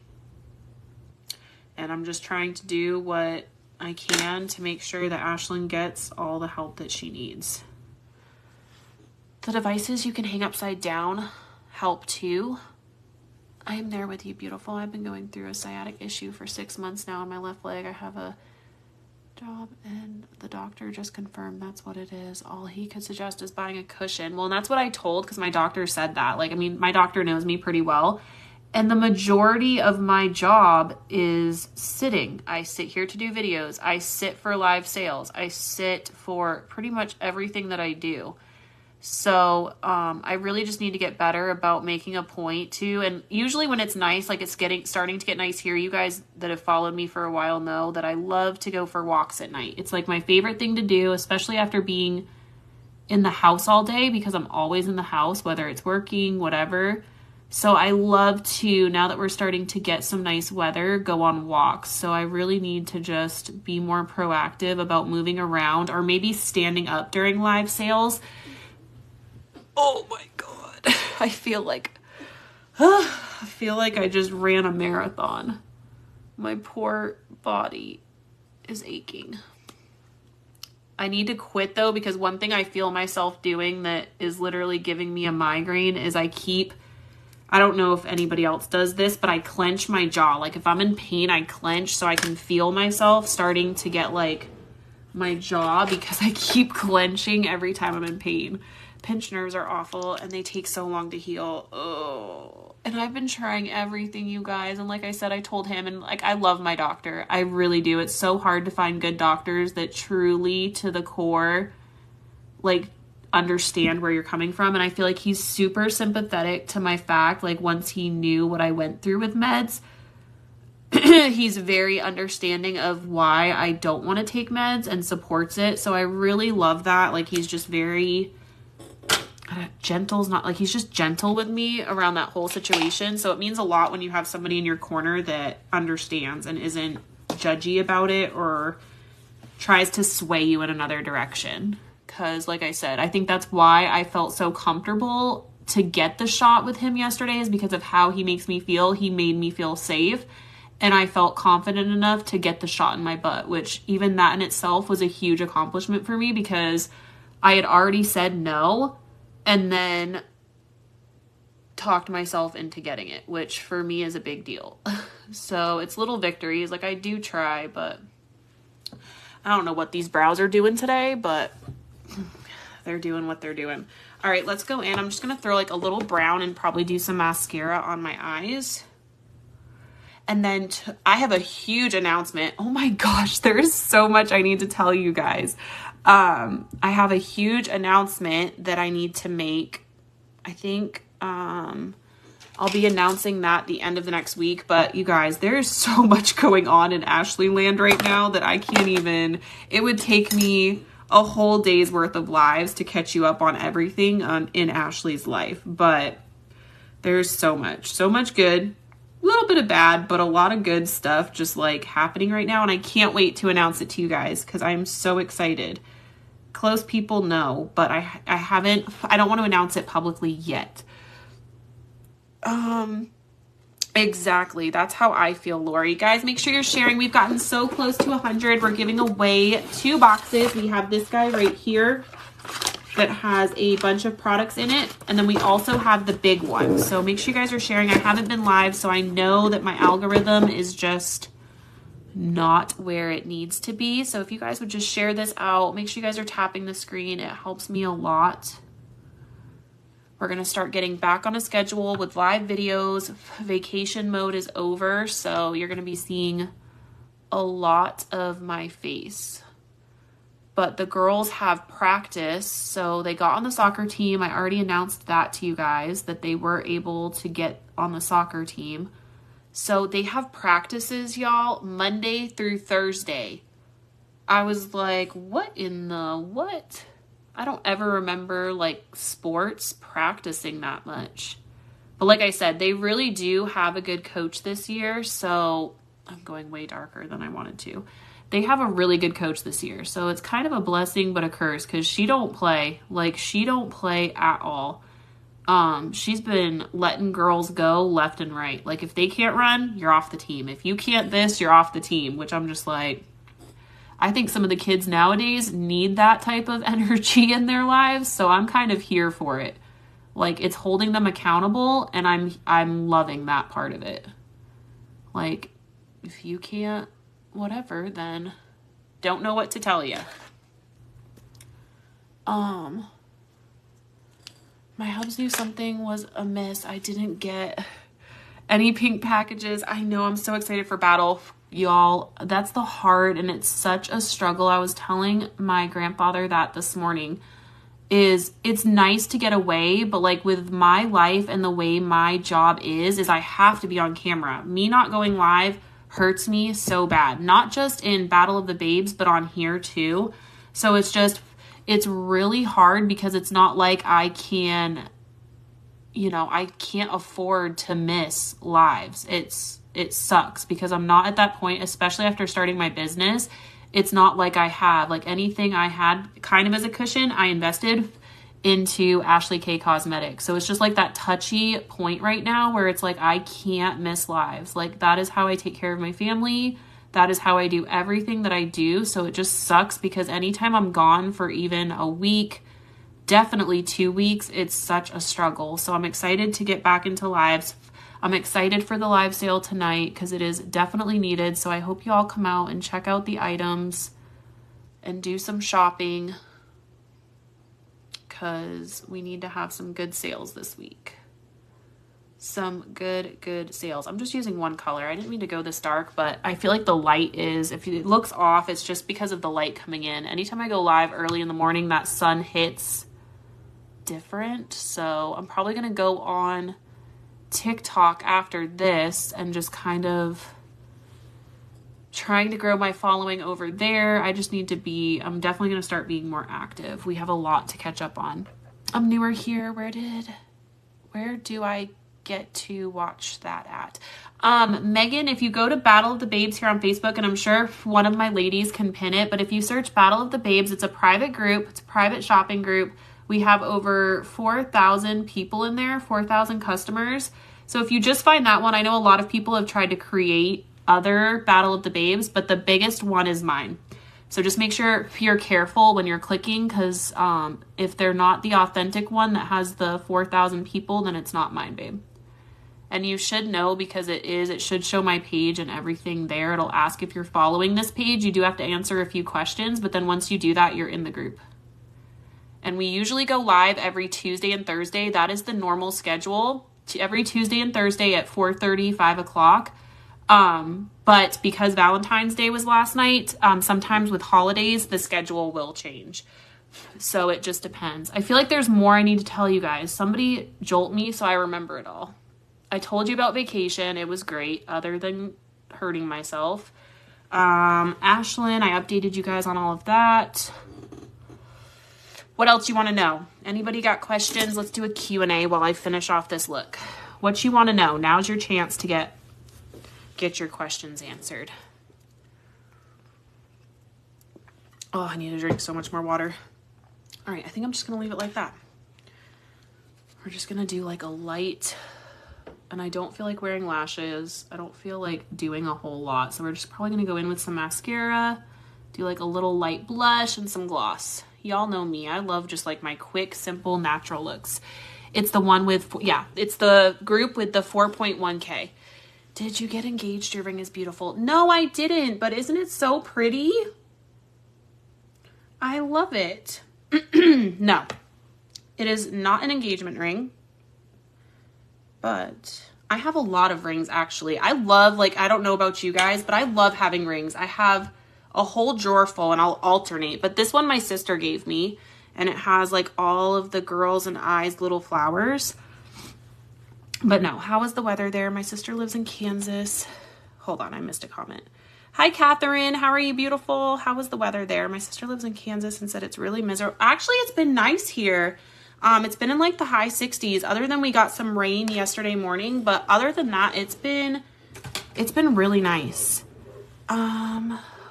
And I'm just trying to do what I can to make sure that Ashlyn gets all the help that she needs. The devices you can hang upside down help too. I am there with you, beautiful. I've been going through a sciatic issue for 6 months now on my left leg. I have a job and the doctor just confirmed that's what it is. All he could suggest is buying a cushion. Well, and that's what I told because my doctor said that. Like, I mean, my doctor knows me pretty well. And the majority of my job is sitting. I sit here to do videos. I sit for live sales. I sit for pretty much everything that I do. So I really just need to get better about making a point to, and usually when it's nice, like it's starting to get nice here, you guys that have followed me for a while know that I love to go for walks at night. It's like my favorite thing to do, especially after being in the house all day because I'm always in the house, whether it's working, whatever. So I love to, now that we're starting to get some nice weather, go on walks. So I really need to just be more proactive about moving around or maybe standing up during live sales. Oh my God. I feel like I just ran a marathon. My poor body is aching. I need to quit though, because one thing I feel myself doing that is literally giving me a migraine is I don't know if anybody else does this, but I clench my jaw. Like if I'm in pain, I clench so I can feel myself starting to get like my jaw because I keep clenching every time I'm in pain. Pinched nerves are awful and they take so long to heal. Oh, and I've been trying everything, you guys. And like I said, I told him, and like, I love my doctor. I really do. It's so hard to find good doctors that truly to the core, like, understand where you're coming from. And I feel like he's super sympathetic to my fact. Like once he knew what I went through with meds, he's very understanding of why I don't want to take meds and supports it. So I really love that. Like he's just very gentle's not like, he's just gentle with me around that whole situation. So it means a lot when you have somebody in your corner that understands and isn't judgy about it or tries to sway you in another direction. Because like I said, I think that's why I felt so comfortable to get the shot with him yesterday, is because of how he makes me feel. He made me feel safe and I felt confident enough to get the shot in my butt, which even that in itself was a huge accomplishment for me because I had already said no. And then talked myself into getting it, which for me is a big deal. So it's little victories. Like, I do try, but I don't know what these brows are doing today, but they're doing what they're doing. All right, let's go in. I'm just going to throw like a little brown and probably do some mascara on my eyes. And then I have a huge announcement. Oh my gosh, there is so much I need to tell you guys. I have a huge announcement that I need to make. I think I'll be announcing that the end of the next week. But you guys, there's so much going on in Ashley land right now that I can't even, it would take me a whole day's worth of lives to catch you up on everything in Ashley's life. But there's so much good, a little bit of bad, but a lot of good stuff just like happening right now. And I can't wait to announce it to you guys because I'm so excited. Close people know, but I don't want to announce it publicly yet. Exactly. That's how I feel, Lori. Guys, make sure you're sharing. We've gotten so close to 100. We're giving away 2 boxes. We have this guy right here that has a bunch of products in it. And then we also have the big one. So make sure you guys are sharing. I haven't been live, so I know that my algorithm is just not where it needs to be. So if you guys would just share this out, make sure you guys are tapping the screen. It helps me a lot. We're going to start getting back on a schedule with live videos. Vacation mode is over, so you're going to be seeing a lot of my face. But the girls have practice, so they got on the soccer team. I already announced that to you guys, that they were able to get on the soccer team. So they have practices, y'all, Monday through Thursday. I was like, what in the what? I don't ever remember like sports practicing that much. But like I said, they really do have a good coach this year. So I'm going way darker than I wanted to. They have a really good coach this year. So it's kind of a blessing but a curse because she don't play. Like, she don't play at all. She's been letting girls go left and right. Like, if they can't run, you're off the team. If you can't this, you're off the team, which I'm just like, I think some of the kids nowadays need that type of energy in their lives. So I'm kind of here for it. Like, it's holding them accountable, and I'm loving that part of it. Like, if you can't whatever, then don't know what to tell you. My hubs knew something was amiss. I didn't get any pink packages. I know, I'm so excited for battle. Y'all, that's the hard, and it's such a struggle. I was telling my grandfather that this morning. It's nice to get away, but like with my life and the way my job is I have to be on camera. Me not going live hurts me so bad. Not just in Battle of the Babes, but on here too. So it's really hard because it's not like I can't afford to miss lives. It sucks because I'm not at that point, especially after starting my business. It's not like I have like anything I had kind of as a cushion. I invested into Ashley K Cosmetics. So it's just like that touchy point right now where it's like, I can't miss lives. Like, that is how I take care of my family. That is how I do everything that I do. So it just sucks because anytime I'm gone for even a week, definitely 2 weeks, it's such a struggle. So I'm excited to get back into lives. I'm excited for the live sale tonight because it is definitely needed. So I hope you all come out and check out the items and do some shopping because we need to have some good sales this week. Some good sales. I'm just using one color. I didn't mean to go this dark, but I feel like the light is, if it looks off, it's just because of the light coming in. Anytime I go live early in the morning, that sun hits different. So I'm probably going to go on TikTok after this and just kind of trying to grow my following over there. I'm definitely going to start being more active. We have a lot to catch up on. I'm newer here. Where do I get to watch that at? Megan, if you go to Battle of the Babes here on Facebook, and I'm sure one of my ladies can pin it, but if you search Battle of the Babes, it's a private group. It's a private shopping group. We have over 4,000 people in there, 4,000 customers. So if you just find that one, I know a lot of people have tried to create other Battle of the Babes, but the biggest one is mine. So just make sure you're careful when you're clicking, because if they're not the authentic one that has the 4,000 people, then it's not mine, babe. And you should know, because it should show my page and everything there. It'll ask if you're following this page. You do have to answer a few questions, but then once you do that, you're in the group. And we usually go live every Tuesday and Thursday. That is the normal schedule. Every Tuesday and Thursday at 4:30, 5 o'clock. But because Valentine's Day was last night, sometimes with holidays, the schedule will change. So it just depends. I feel like there's more I need to tell you guys. Somebody jolt me so I remember it all. I told you about vacation. It was great, other than hurting myself. Ashlyn, I updated you guys on all of that. What else you want to know? Anybody got questions? Let's do a Q&A while I finish off this look. What you want to know? Now's your chance to get your questions answered. Oh, I need to drink so much more water. All right, I think I'm just going to leave it like that. We're just going to do like a light, and I don't feel like wearing lashes. I don't feel like doing a whole lot. So we're just probably going to go in with some mascara, do like a little light blush and some gloss. Y'all know me. I love just like my quick, simple, natural looks. It's the one with, yeah, it's the group with the 4.1K. Did you get engaged? Your ring is beautiful. No, I didn't, but isn't it so pretty? I love it. No, it is not an engagement ring, but I have a lot of rings actually. I love, like, I don't know about you guys, but I love having rings. I have a whole drawer full and I'll alternate, but this one my sister gave me, and it has like all of the girls and eyes little flowers. But no, how is the weather there? My sister lives in Kansas. Hold on, I missed a comment. Hi, Catherine. How are you, beautiful? How is the weather there? My sister lives in Kansas and said it's really miserable. Actually, it's been nice here. It's been in like the high 60s, other than we got some rain yesterday morning. But other than that, it's been really nice.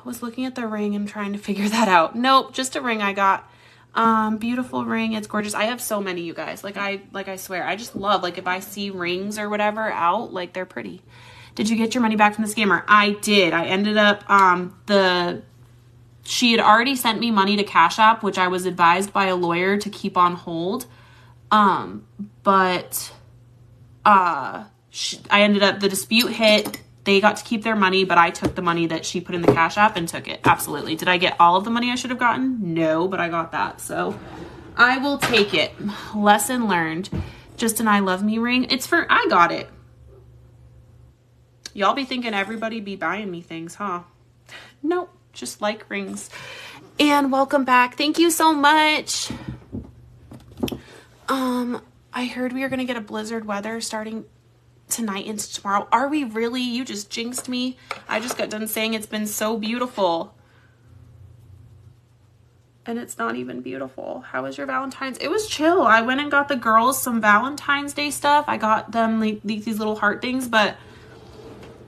Was looking at the ring and trying to figure that out. Nope, just a ring I got. Beautiful ring. It's gorgeous. I have so many, you guys. Like I swear, I just love, like, if I see rings or whatever out, like, they're pretty. Did you get your money back from the scammer? I did. I ended up, she had already sent me money to Cash App, which I was advised by a lawyer to keep on hold. But I ended up, the dispute hit. They got to keep their money, but I took the money that she put in the Cash App and took it. Absolutely. Did I get all of the money I should have gotten? No, but I got that. So I will take it. Lesson learned. Just an I love me ring. I got it. Y'all be thinking everybody be buying me things, huh? Nope. Just like rings. And welcome back. Thank you so much. I heard we are going to get a blizzard weather starting tonight into tomorrow. Are we really? You just jinxed me. I just got done saying it's been so beautiful, and it's not even beautiful. How was your Valentine's? It was chill. I went and got the girls some Valentine's Day stuff. I got them like these little heart things, but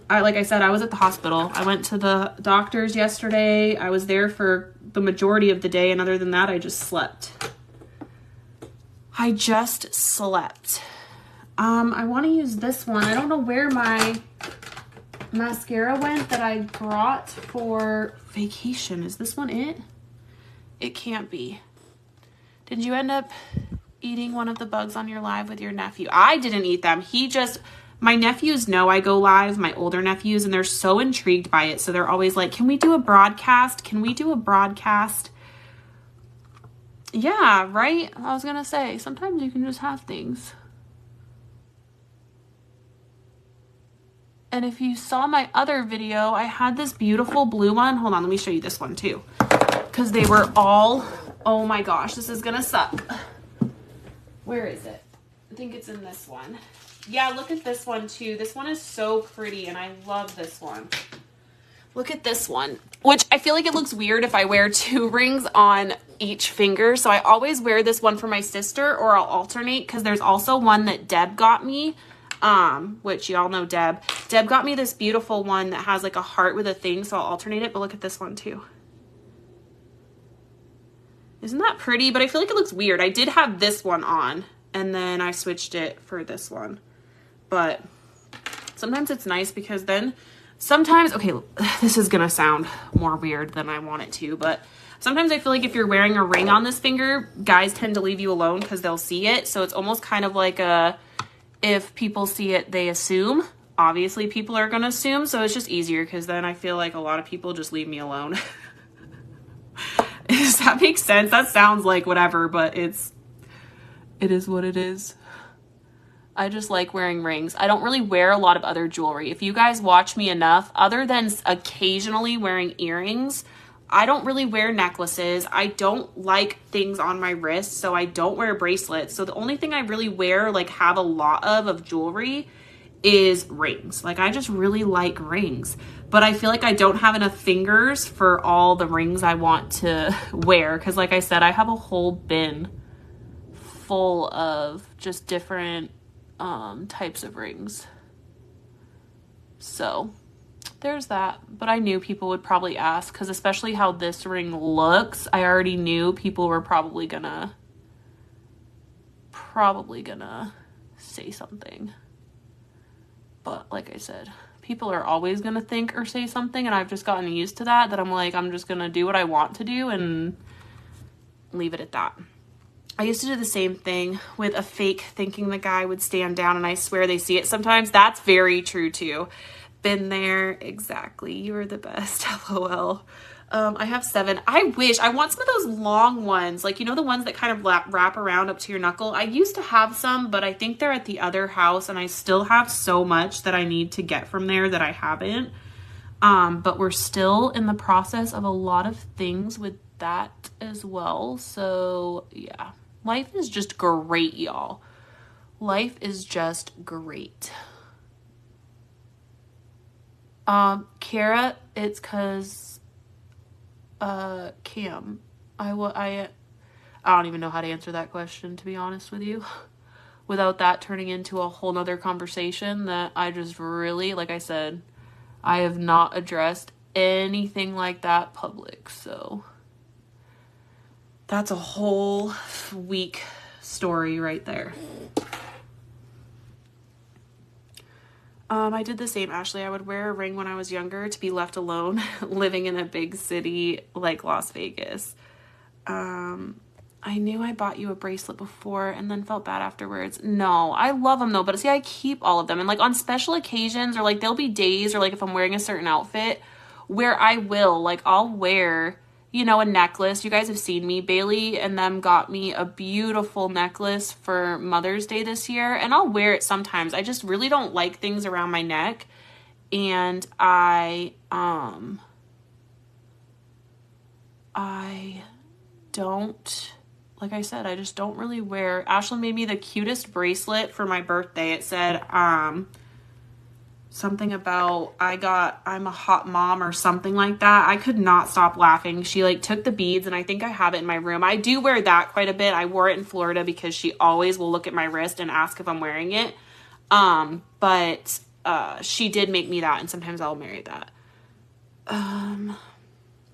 like I said, I was at the hospital. I went to the doctor's yesterday. I was there for the majority of the day, and other than that, I just slept. I just slept. I want to use this one. I don't know where my mascara went that I brought for vacation. Is this one it? It can't be. Did you end up eating one of the bugs on your live with your nephew? I didn't eat them. My nephews know I go live, my older nephews, and they're so intrigued by it. So they're always like, can we do a broadcast? Can we do a broadcast? Yeah, right? I was going to say, sometimes you can just have things. And if you saw my other video, I had this beautiful blue one. Hold on, let me show you this one too. Because they were all, oh my gosh, this is gonna suck. Where is it? I think it's in this one. Yeah, look at this one too. This one is so pretty and I love this one. Look at this one, which I feel like it looks weird if I wear 2 rings on each finger. So I always wear this one for my sister, or I'll alternate, because there's also one that Deb got me. Which y'all know Deb. Deb got me this beautiful one that has like a heart with a thing, so I'll alternate it, but look at this one too. Isn't that pretty? But I feel like it looks weird. I did have this one on, and then I switched it for this one. But sometimes it's nice because then sometimes, okay, this is going to sound more weird than I want it to, but sometimes I feel like if you're wearing a ring on this finger, guys tend to leave you alone because they'll see it. So it's almost kind of like if people see it, they assume. Obviously, people are going to assume. So it's just easier because then I feel like a lot of people just leave me alone. Does that make sense? That sounds like whatever, but it is what it is. I just like wearing rings. I don't really wear a lot of other jewelry. If you guys watch me enough, other than occasionally wearing earrings, I don't really wear necklaces. I don't like things on my wrist, so I don't wear bracelets. So the only thing I really wear, like have a lot of jewelry is rings. Like I just really like rings, but I feel like I don't have enough fingers for all the rings I want to wear. Cause like I said, I have a whole bin full of just different types of rings. So there's that. But I knew people would probably ask, because especially how this ring looks, I already knew people were probably gonna say something. But like I said, people are always gonna think or say something, and I've just gotten used to that I'm like, I'm just gonna do what I want to do and leave it at that. I used to do the same thing with a fake, thinking the guy would stand down, and I swear they see it sometimes. That's very true too. Been there. Exactly. You are the best. LOL. I have 7. I want some of those long ones. Like, you know, the ones that kind of wrap around up to your knuckle. I used to have some, but I think they're at the other house, and I still have so much that I need to get from there that I haven't. But we're still in the process of a lot of things with that as well. So yeah. Life is just great, y'all. Life is just great. Kara, it's cause Cam. I don't even know how to answer that question, to be honest with you, without that turning into a whole nother conversation that I just really, like I said, I have not addressed anything like that public. So that's a whole week story right there. I did the same, Ashley. I would wear a ring when I was younger to be left alone, living in a big city like Las Vegas. I knew I bought you a bracelet before and then felt bad afterwards. No, I love them though, but see, I keep all of them. And like on special occasions, or like there'll be days, or like if I'm wearing a certain outfit where I will, like I'll wear, you know, a necklace. You guys have seen me. Bailey and them got me a beautiful necklace for Mother's Day this year, and I'll wear it sometimes. I just really don't like things around my neck, and I don't, like I said, I just don't really wear. Ashley made me the cutest bracelet for my birthday. It said something about I'm a hot mom or something like that. I could not stop laughing. She like took the beads, and I think I have it in my room. I do wear that quite a bit. I wore it in Florida because she always will look at my wrist and ask if I'm wearing it. But she did make me that, and sometimes I'll marry that.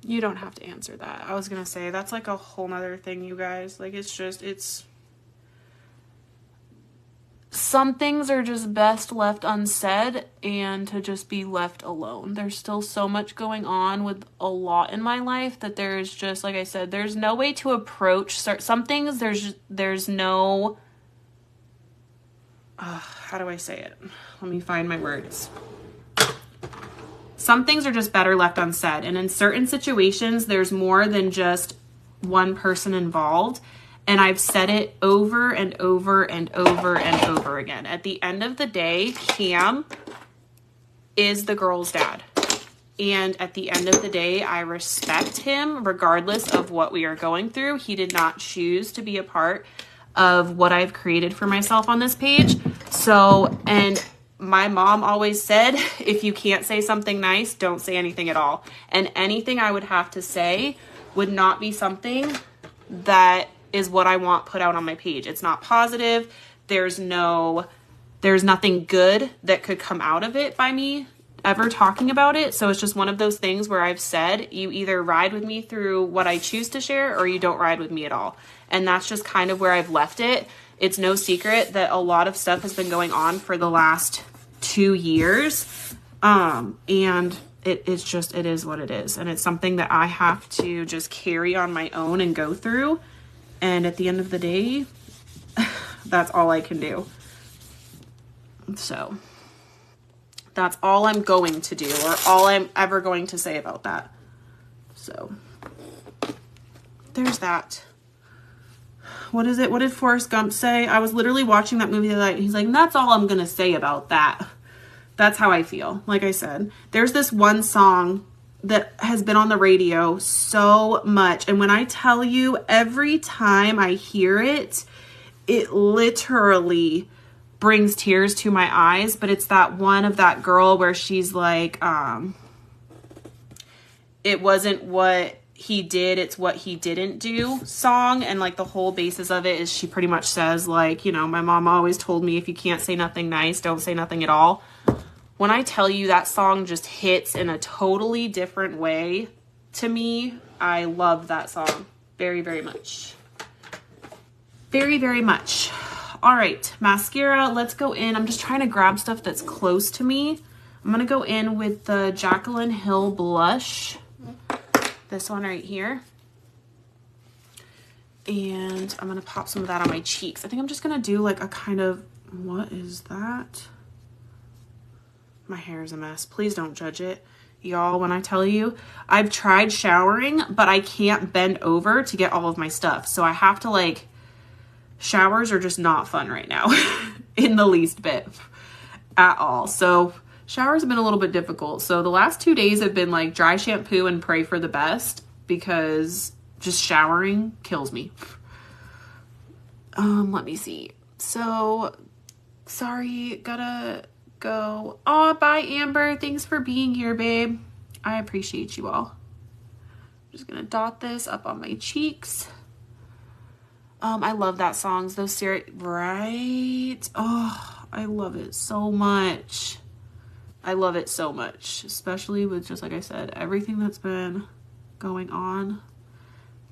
You don't have to answer that. I was gonna say that's like a whole nother thing, you guys. Like it's some things are just best left unsaid and to just be left alone. There's still so much going on with a lot in my life that there's just, like I said, there's no way to approach some things. There's no, how do I say it? Let me find my words. Some things are just better left unsaid. And in certain situations, there's more than just one person involved. And I've said it over and over and over and over again. At the end of the day, Cam is the girl's dad. And at the end of the day, I respect him regardless of what we are going through. He did not choose to be a part of what I've created for myself on this page. So, and my mom always said, if you can't say something nice, don't say anything at all. And anything I would have to say would not be something that is what I want put out on my page. It's not positive. There's nothing good that could come out of it by me ever talking about it. So it's just one of those things where I've said, you either ride with me through what I choose to share, or you don't ride with me at all. And that's just kind of where I've left it. It's no secret that a lot of stuff has been going on for the last 2 years. And it is what it is. And it's something that I have to just carry on my own and go through. And at the end of the day, that's all I can do. So that's all I'm going to do, or all I'm ever going to say about that. So there's that. What is it? What did Forrest Gump say? I was literally watching that movie the other night. He's like, that's all I'm going to say about that. That's how I feel. Like I said, there's this one song that has been on the radio so much. And when I tell you, every time I hear it, it literally brings tears to my eyes. But it's that one of that girl where she's like, it wasn't what he did, it's what he didn't do song. And like the whole basis of it is she pretty much says like, you know, my mom always told me if you can't say nothing nice, don't say nothing at all. When I tell you that song just hits in a totally different way to me, I love that song very, very much. Very, very much. All right, mascara, let's go in. I'm just trying to grab stuff that's close to me. I'm going to go in with the Jaclyn Hill blush. This one right here. And I'm going to pop some of that on my cheeks. I think I'm just going to do like a kind of, what is that? My hair is a mess. Please don't judge it. Y'all, when I tell you, I've tried showering, but I can't bend over to get all of my stuff. So I have to like, showers are just not fun right now in the least bit at all. So showers have been a little bit difficult. So the last 2 days have been like dry shampoo and pray for the best because just showering kills me. Let me see. So sorry, gotta go. Oh, bye Amber. Thanks for being here, babe. I appreciate you all. I'm just gonna dot this up on my cheeks. I love that song. Those right? Oh, I love it so much. I love it so much, especially with just like I said, everything that's been going on.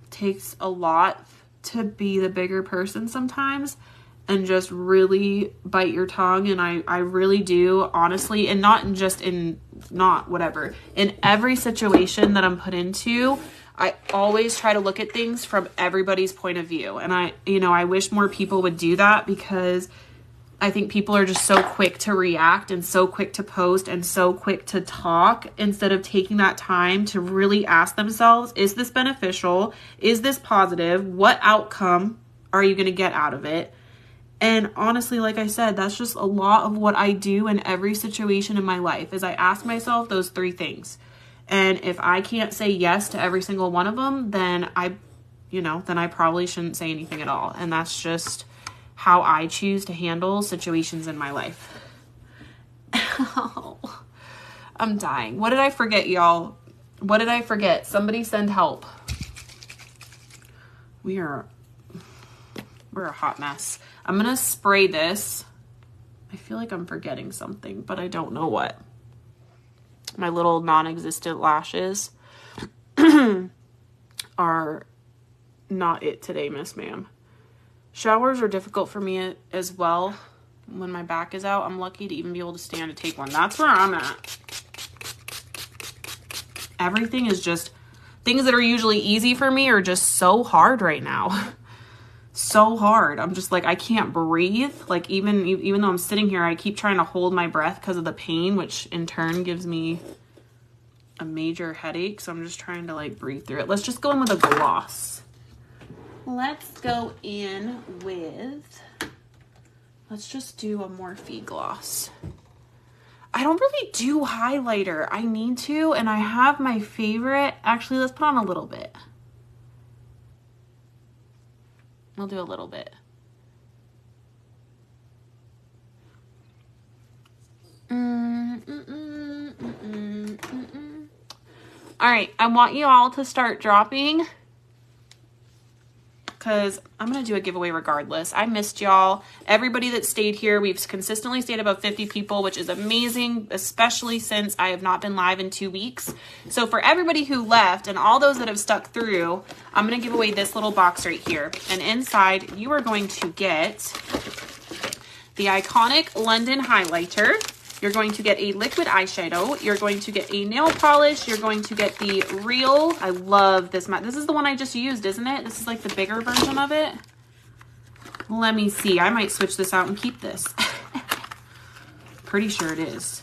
It takes a lot to be the bigger person sometimes and just really bite your tongue. And I really do, honestly, and in every situation that I'm put into, I always try to look at things from everybody's point of view. And I wish more people would do that because I think people are just so quick to react and so quick to post and so quick to talk instead of taking that time to really ask themselves, is this beneficial? Is this positive? What outcome are you going to get out of it? And honestly, like I said, that's just a lot of what I do in every situation in my life is I ask myself those 3 things. And if I can't say yes to every single one of them, then I probably shouldn't say anything at all. And that's just how I choose to handle situations in my life. I'm dying. What did I forget, y'all? What did I forget? Somebody send help. We're a hot mess. I'm going to spray this. I feel like I'm forgetting something, but I don't know what. My little non-existent lashes are not it today, Miss Ma'am. Showers are difficult for me as well. When my back is out, I'm lucky to even be able to stand to take one. That's where I'm at. Everything is just, things that are usually easy for me are just so hard right now. So hard. I'm just like, I can't breathe. Like even though I'm sitting here, I keep trying to hold my breath because of the pain, which in turn gives me a major headache. So I'm just trying to like breathe through it. Let's just go in with a gloss. Let's go in with, let's just do a Morphe gloss. I don't really do highlighter. I need to, and I have my favorite. Actually, let's put on a little bit. I'll do a little bit. All right, I want you all to start dropping because I'm going to do a giveaway regardless. I missed y'all. Everybody that stayed here, we've consistently stayed above 50 people, which is amazing, especially since I have not been live in 2 weeks. So for everybody who left and all those that have stuck through, I'm going to give away this little box right here. And inside, you are going to get the iconic London highlighter. You're going to get a liquid eyeshadow. You're going to get a nail polish. You're going to get the real, I love this matte. This is the one I just used, isn't it? This is like the bigger version of it. Let me see. I might switch this out and keep this. Pretty sure it is.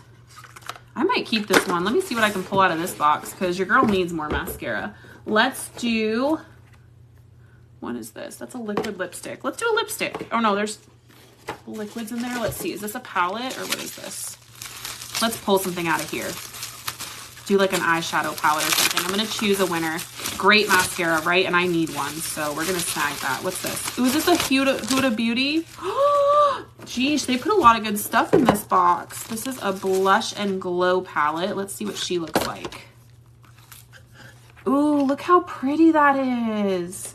I might keep this one. Let me see what I can pull out of this box because your girl needs more mascara. Let's do, what is this? That's a liquid lipstick. Let's do a lipstick. Oh no, there's liquids in there. Let's see. Is this a palette or what is this? Let's pull something out of here. Do like an eyeshadow palette or something. I'm going to choose a winner. Great mascara, right? And I need one. So we're going to snag that. What's this? Ooh, is this a Huda Beauty? Geez, they put a lot of good stuff in this box. This is a blush and glow palette. Let's see what she looks like. Ooh, look how pretty that is.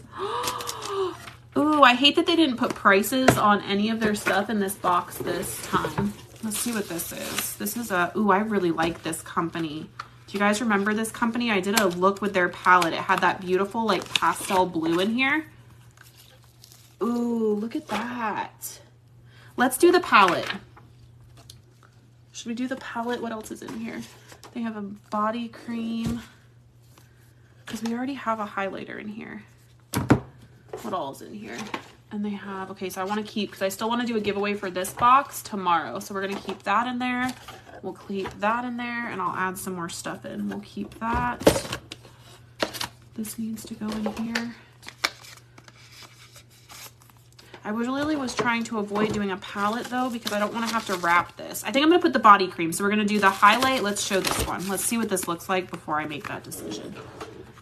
Ooh, I hate that they didn't put prices on any of their stuff in this box this time. Let's see what this is. This is a, ooh, I really like this company. Do you guys remember this company? I did a look with their palette. It had that beautiful like pastel blue in here. Ooh, look at that. Let's do the palette. Should we do the palette? What else is in here? They have a body cream. Because we already have a highlighter in here. What all is in here? And they have, okay, so I want to keep, because I still want to do a giveaway for this box tomorrow. So we're going to keep that in there. We'll keep that in there, and I'll add some more stuff in. We'll keep that. This needs to go in here. I really was trying to avoid doing a palette though, because I don't want to have to wrap this. I think I'm going to put the body cream. So we're going to do the highlight. Let's show this one. Let's see what this looks like before I make that decision.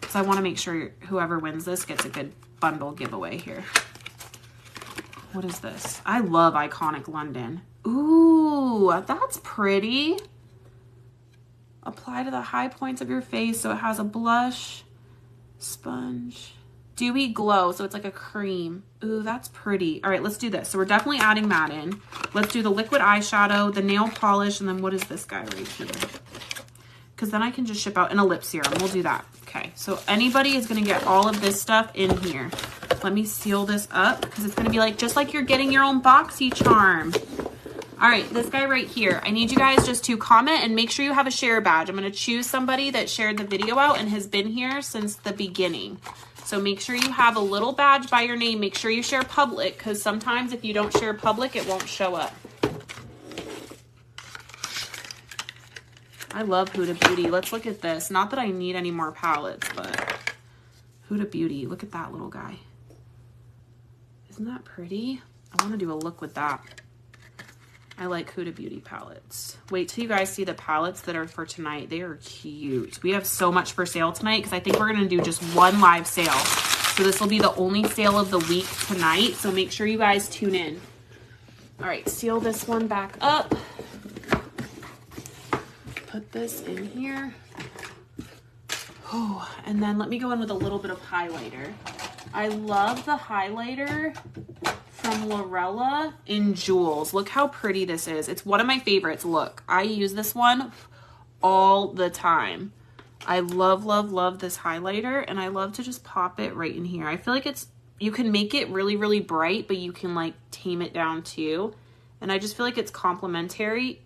Because I want to make sure whoever wins this gets a good bundle giveaway here. What is this? I love Iconic London. Ooh, that's pretty. Apply to the high points of your face. So it has a blush, sponge, dewy glow. So it's like a cream. Ooh, that's pretty. All right, let's do this. So we're definitely adding that in. Let's do the liquid eyeshadow, the nail polish, and then what is this guy right here? Because then I can just ship out in a lip serum. We'll do that. Okay, so anybody is going to get all of this stuff in here. Let me seal this up because it's going to be like just like you're getting your own BoxyCharm. All right, this guy right here. I need you guys just to comment and make sure you have a share badge. I'm going to choose somebody that shared the video out and has been here since the beginning. So make sure you have a little badge by your name. Make sure you share public because sometimes if you don't share public, it won't show up. I love Huda Beauty. Let's look at this. Not that I need any more palettes, but Huda Beauty. Look at that little guy. Isn't that pretty? I want to do a look with that. I like Huda Beauty palettes. Wait till you guys see the palettes that are for tonight. They are cute. We have so much for sale tonight because I think we're going to do just one live sale. So this will be the only sale of the week tonight. So make sure you guys tune in. All right, seal this one back up. Put this in here. Oh, and then let me go in with a little bit of highlighter. I love the highlighter from Lorella in Jewels. Look how pretty this is. It's one of my favorites. Look, I use this one all the time. I love, love, love this highlighter, and I love to just pop it right in here. I feel like it's, you can make it really, really bright, but you can like tame it down too. And I just feel like it's complementary.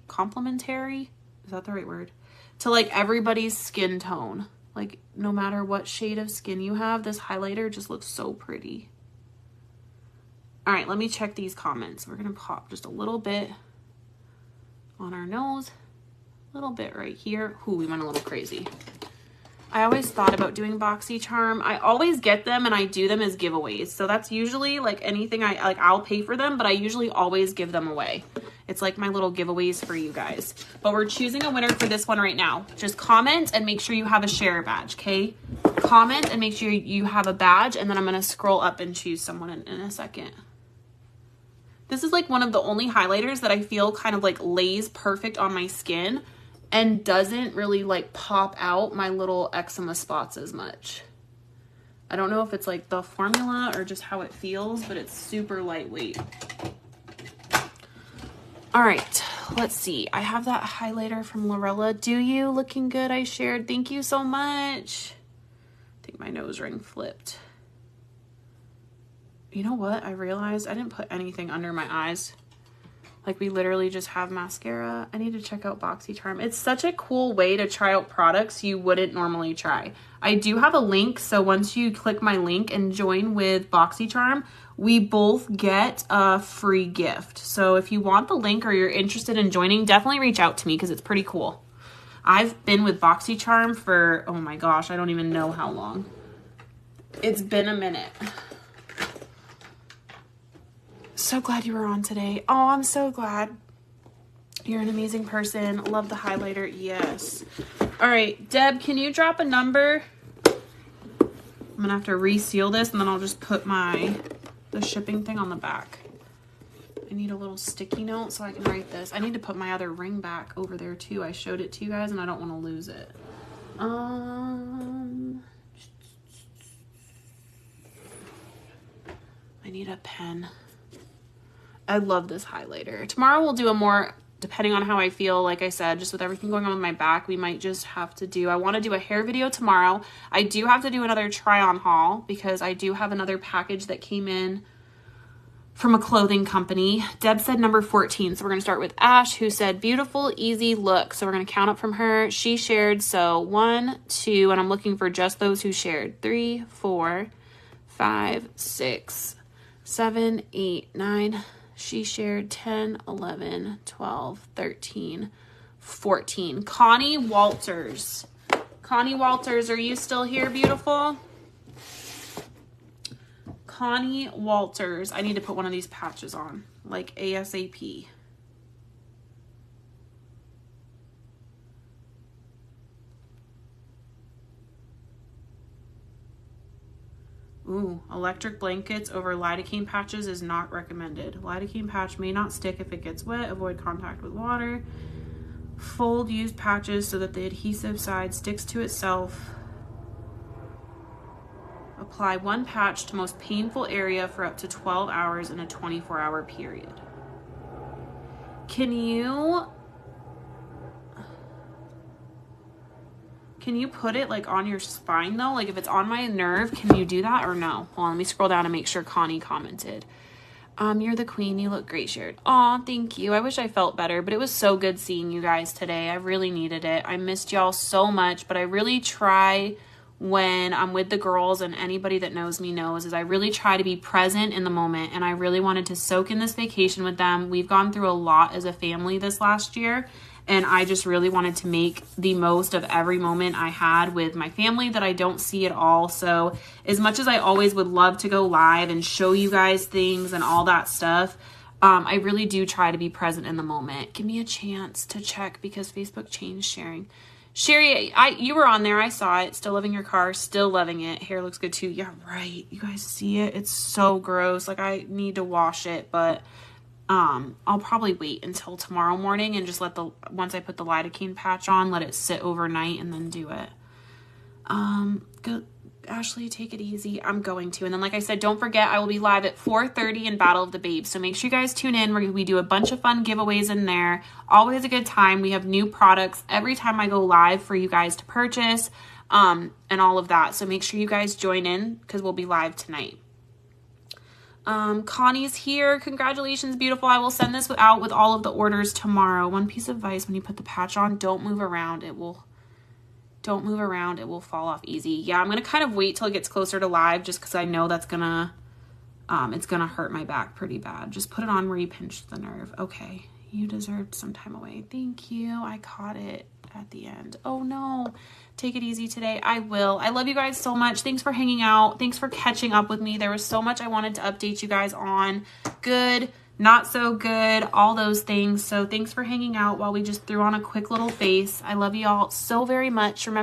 Is that the right word? To like everybody's skin tone. Like no matter what shade of skin you have, this highlighter just looks so pretty. All right, let me check these comments. We're gonna pop just a little bit on our nose, a little bit right here. Ooh, we went a little crazy. I always thought about doing BoxyCharm. I always get them and I do them as giveaways. So that's usually like anything I'll pay for them, but I usually always give them away. It's like my little giveaways for you guys. But we're choosing a winner for this one right now. Just comment and make sure you have a share badge, okay? Comment and make sure you have a badge, and then I'm gonna scroll up and choose someone in a second. This is like one of the only highlighters that I feel kind of like lays perfect on my skin and doesn't really like pop out my little eczema spots as much. I don't know if it's like the formula or just how it feels, but it's super lightweight. All right, let's see. I have that highlighter from Lorella. Do you? Looking good, I shared. Thank you so much. I think my nose ring flipped. You know what? I realized I didn't put anything under my eyes. Like, we literally just have mascara. I need to check out BoxyCharm. It's such a cool way to try out products you wouldn't normally try. I do have a link, so once you click my link and join with BoxyCharm, we both get a free gift. So if you want the link or you're interested in joining, definitely reach out to me because it's pretty cool. I've been with BoxyCharm for, oh my gosh, I don't even know how long. It's been a minute. So glad you were on today. Oh, I'm so glad. You're an amazing person. Love the highlighter. Yes. All right, Deb, can you drop a number? I'm gonna have to reseal this and then I'll just put the shipping thing on the back. I need a little sticky note so I can write this. I need to put my other ring back over there too. I showed it to you guys and I don't want to lose it. I need a pen. I love this highlighter. Tomorrow we'll do a more, depending on how I feel, like I said, just with everything going on with my back, we might just have to do, I want to do a hair video tomorrow. I do have to do another try on haul because I do have another package that came in from a clothing company. Deb said number 14. So we're going to start with Ash, who said beautiful, easy look. So we're going to count up from her. She shared. So 1, 2, and I'm looking for just those who shared. 3, 4, 5, 6, 7, 8, 9. She shared 10, 11, 12, 13, 14. Connie Walters. Connie Walters, are you still here, beautiful? Connie Walters. I need to put one of these patches on, like ASAP. Ooh, electric blankets over lidocaine patches is not recommended. Lidocaine patch may not stick if it gets wet. Avoid contact with water. Fold used patches so that the adhesive side sticks to itself. Apply one patch to most painful area for up to 12 hours in a 24-hour period. Can you put it like on your spine though? Like if it's on my nerve, can you do that or no? Hold on, let me scroll down and make sure Connie commented. You're the queen. You look great, shared. Aw, thank you. I wish I felt better, but it was so good seeing you guys today. I really needed it. I missed y'all so much, but I really try when I'm with the girls, and anybody that knows me knows, is I really try to be present in the moment, and I really wanted to soak in this vacation with them. We've gone through a lot as a family this last year, and I just really wanted to make the most of every moment I had with my family that I don't see at all. So as much as I always would love to go live and show you guys things and all that stuff, I really do try to be present in the moment. Give me a chance to check because Facebook changed sharing. Sherry, you were on there. I saw it. Still loving your car. Still loving it. Hair looks good too. Yeah, right. You guys see it? It's so gross. Like, I need to wash it, but I'll probably wait until tomorrow morning and just once I put the lidocaine patch on, let it sit overnight and then do it. Good. Ashley, take it easy. I'm going to. And then, like I said, don't forget, I will be live at 4:30 in Battle of the Babes. So make sure you guys tune in. We do a bunch of fun giveaways in there. Always a good time. We have new products every time I go live for you guys to purchase, and all of that. So make sure you guys join in because we'll be live tonight. Connie's here. Congratulations, beautiful. I will send this out with all of the orders tomorrow. One piece of advice: when you put the patch on, don't move around. Don't move around. It will fall off easy. Yeah, I'm going to kind of wait till it gets closer to live just because I know that's going to, it's going to hurt my back pretty bad. Just put it on where you pinched the nerve. Okay. You deserved some time away. Thank you. I caught it at the end. Oh no. Take it easy today. I will. I love you guys so much. Thanks for hanging out. Thanks for catching up with me. There was so much I wanted to update you guys on. Good, not so good, all those things. So thanks for hanging out while we just threw on a quick little face. I love you all so very much. Remember,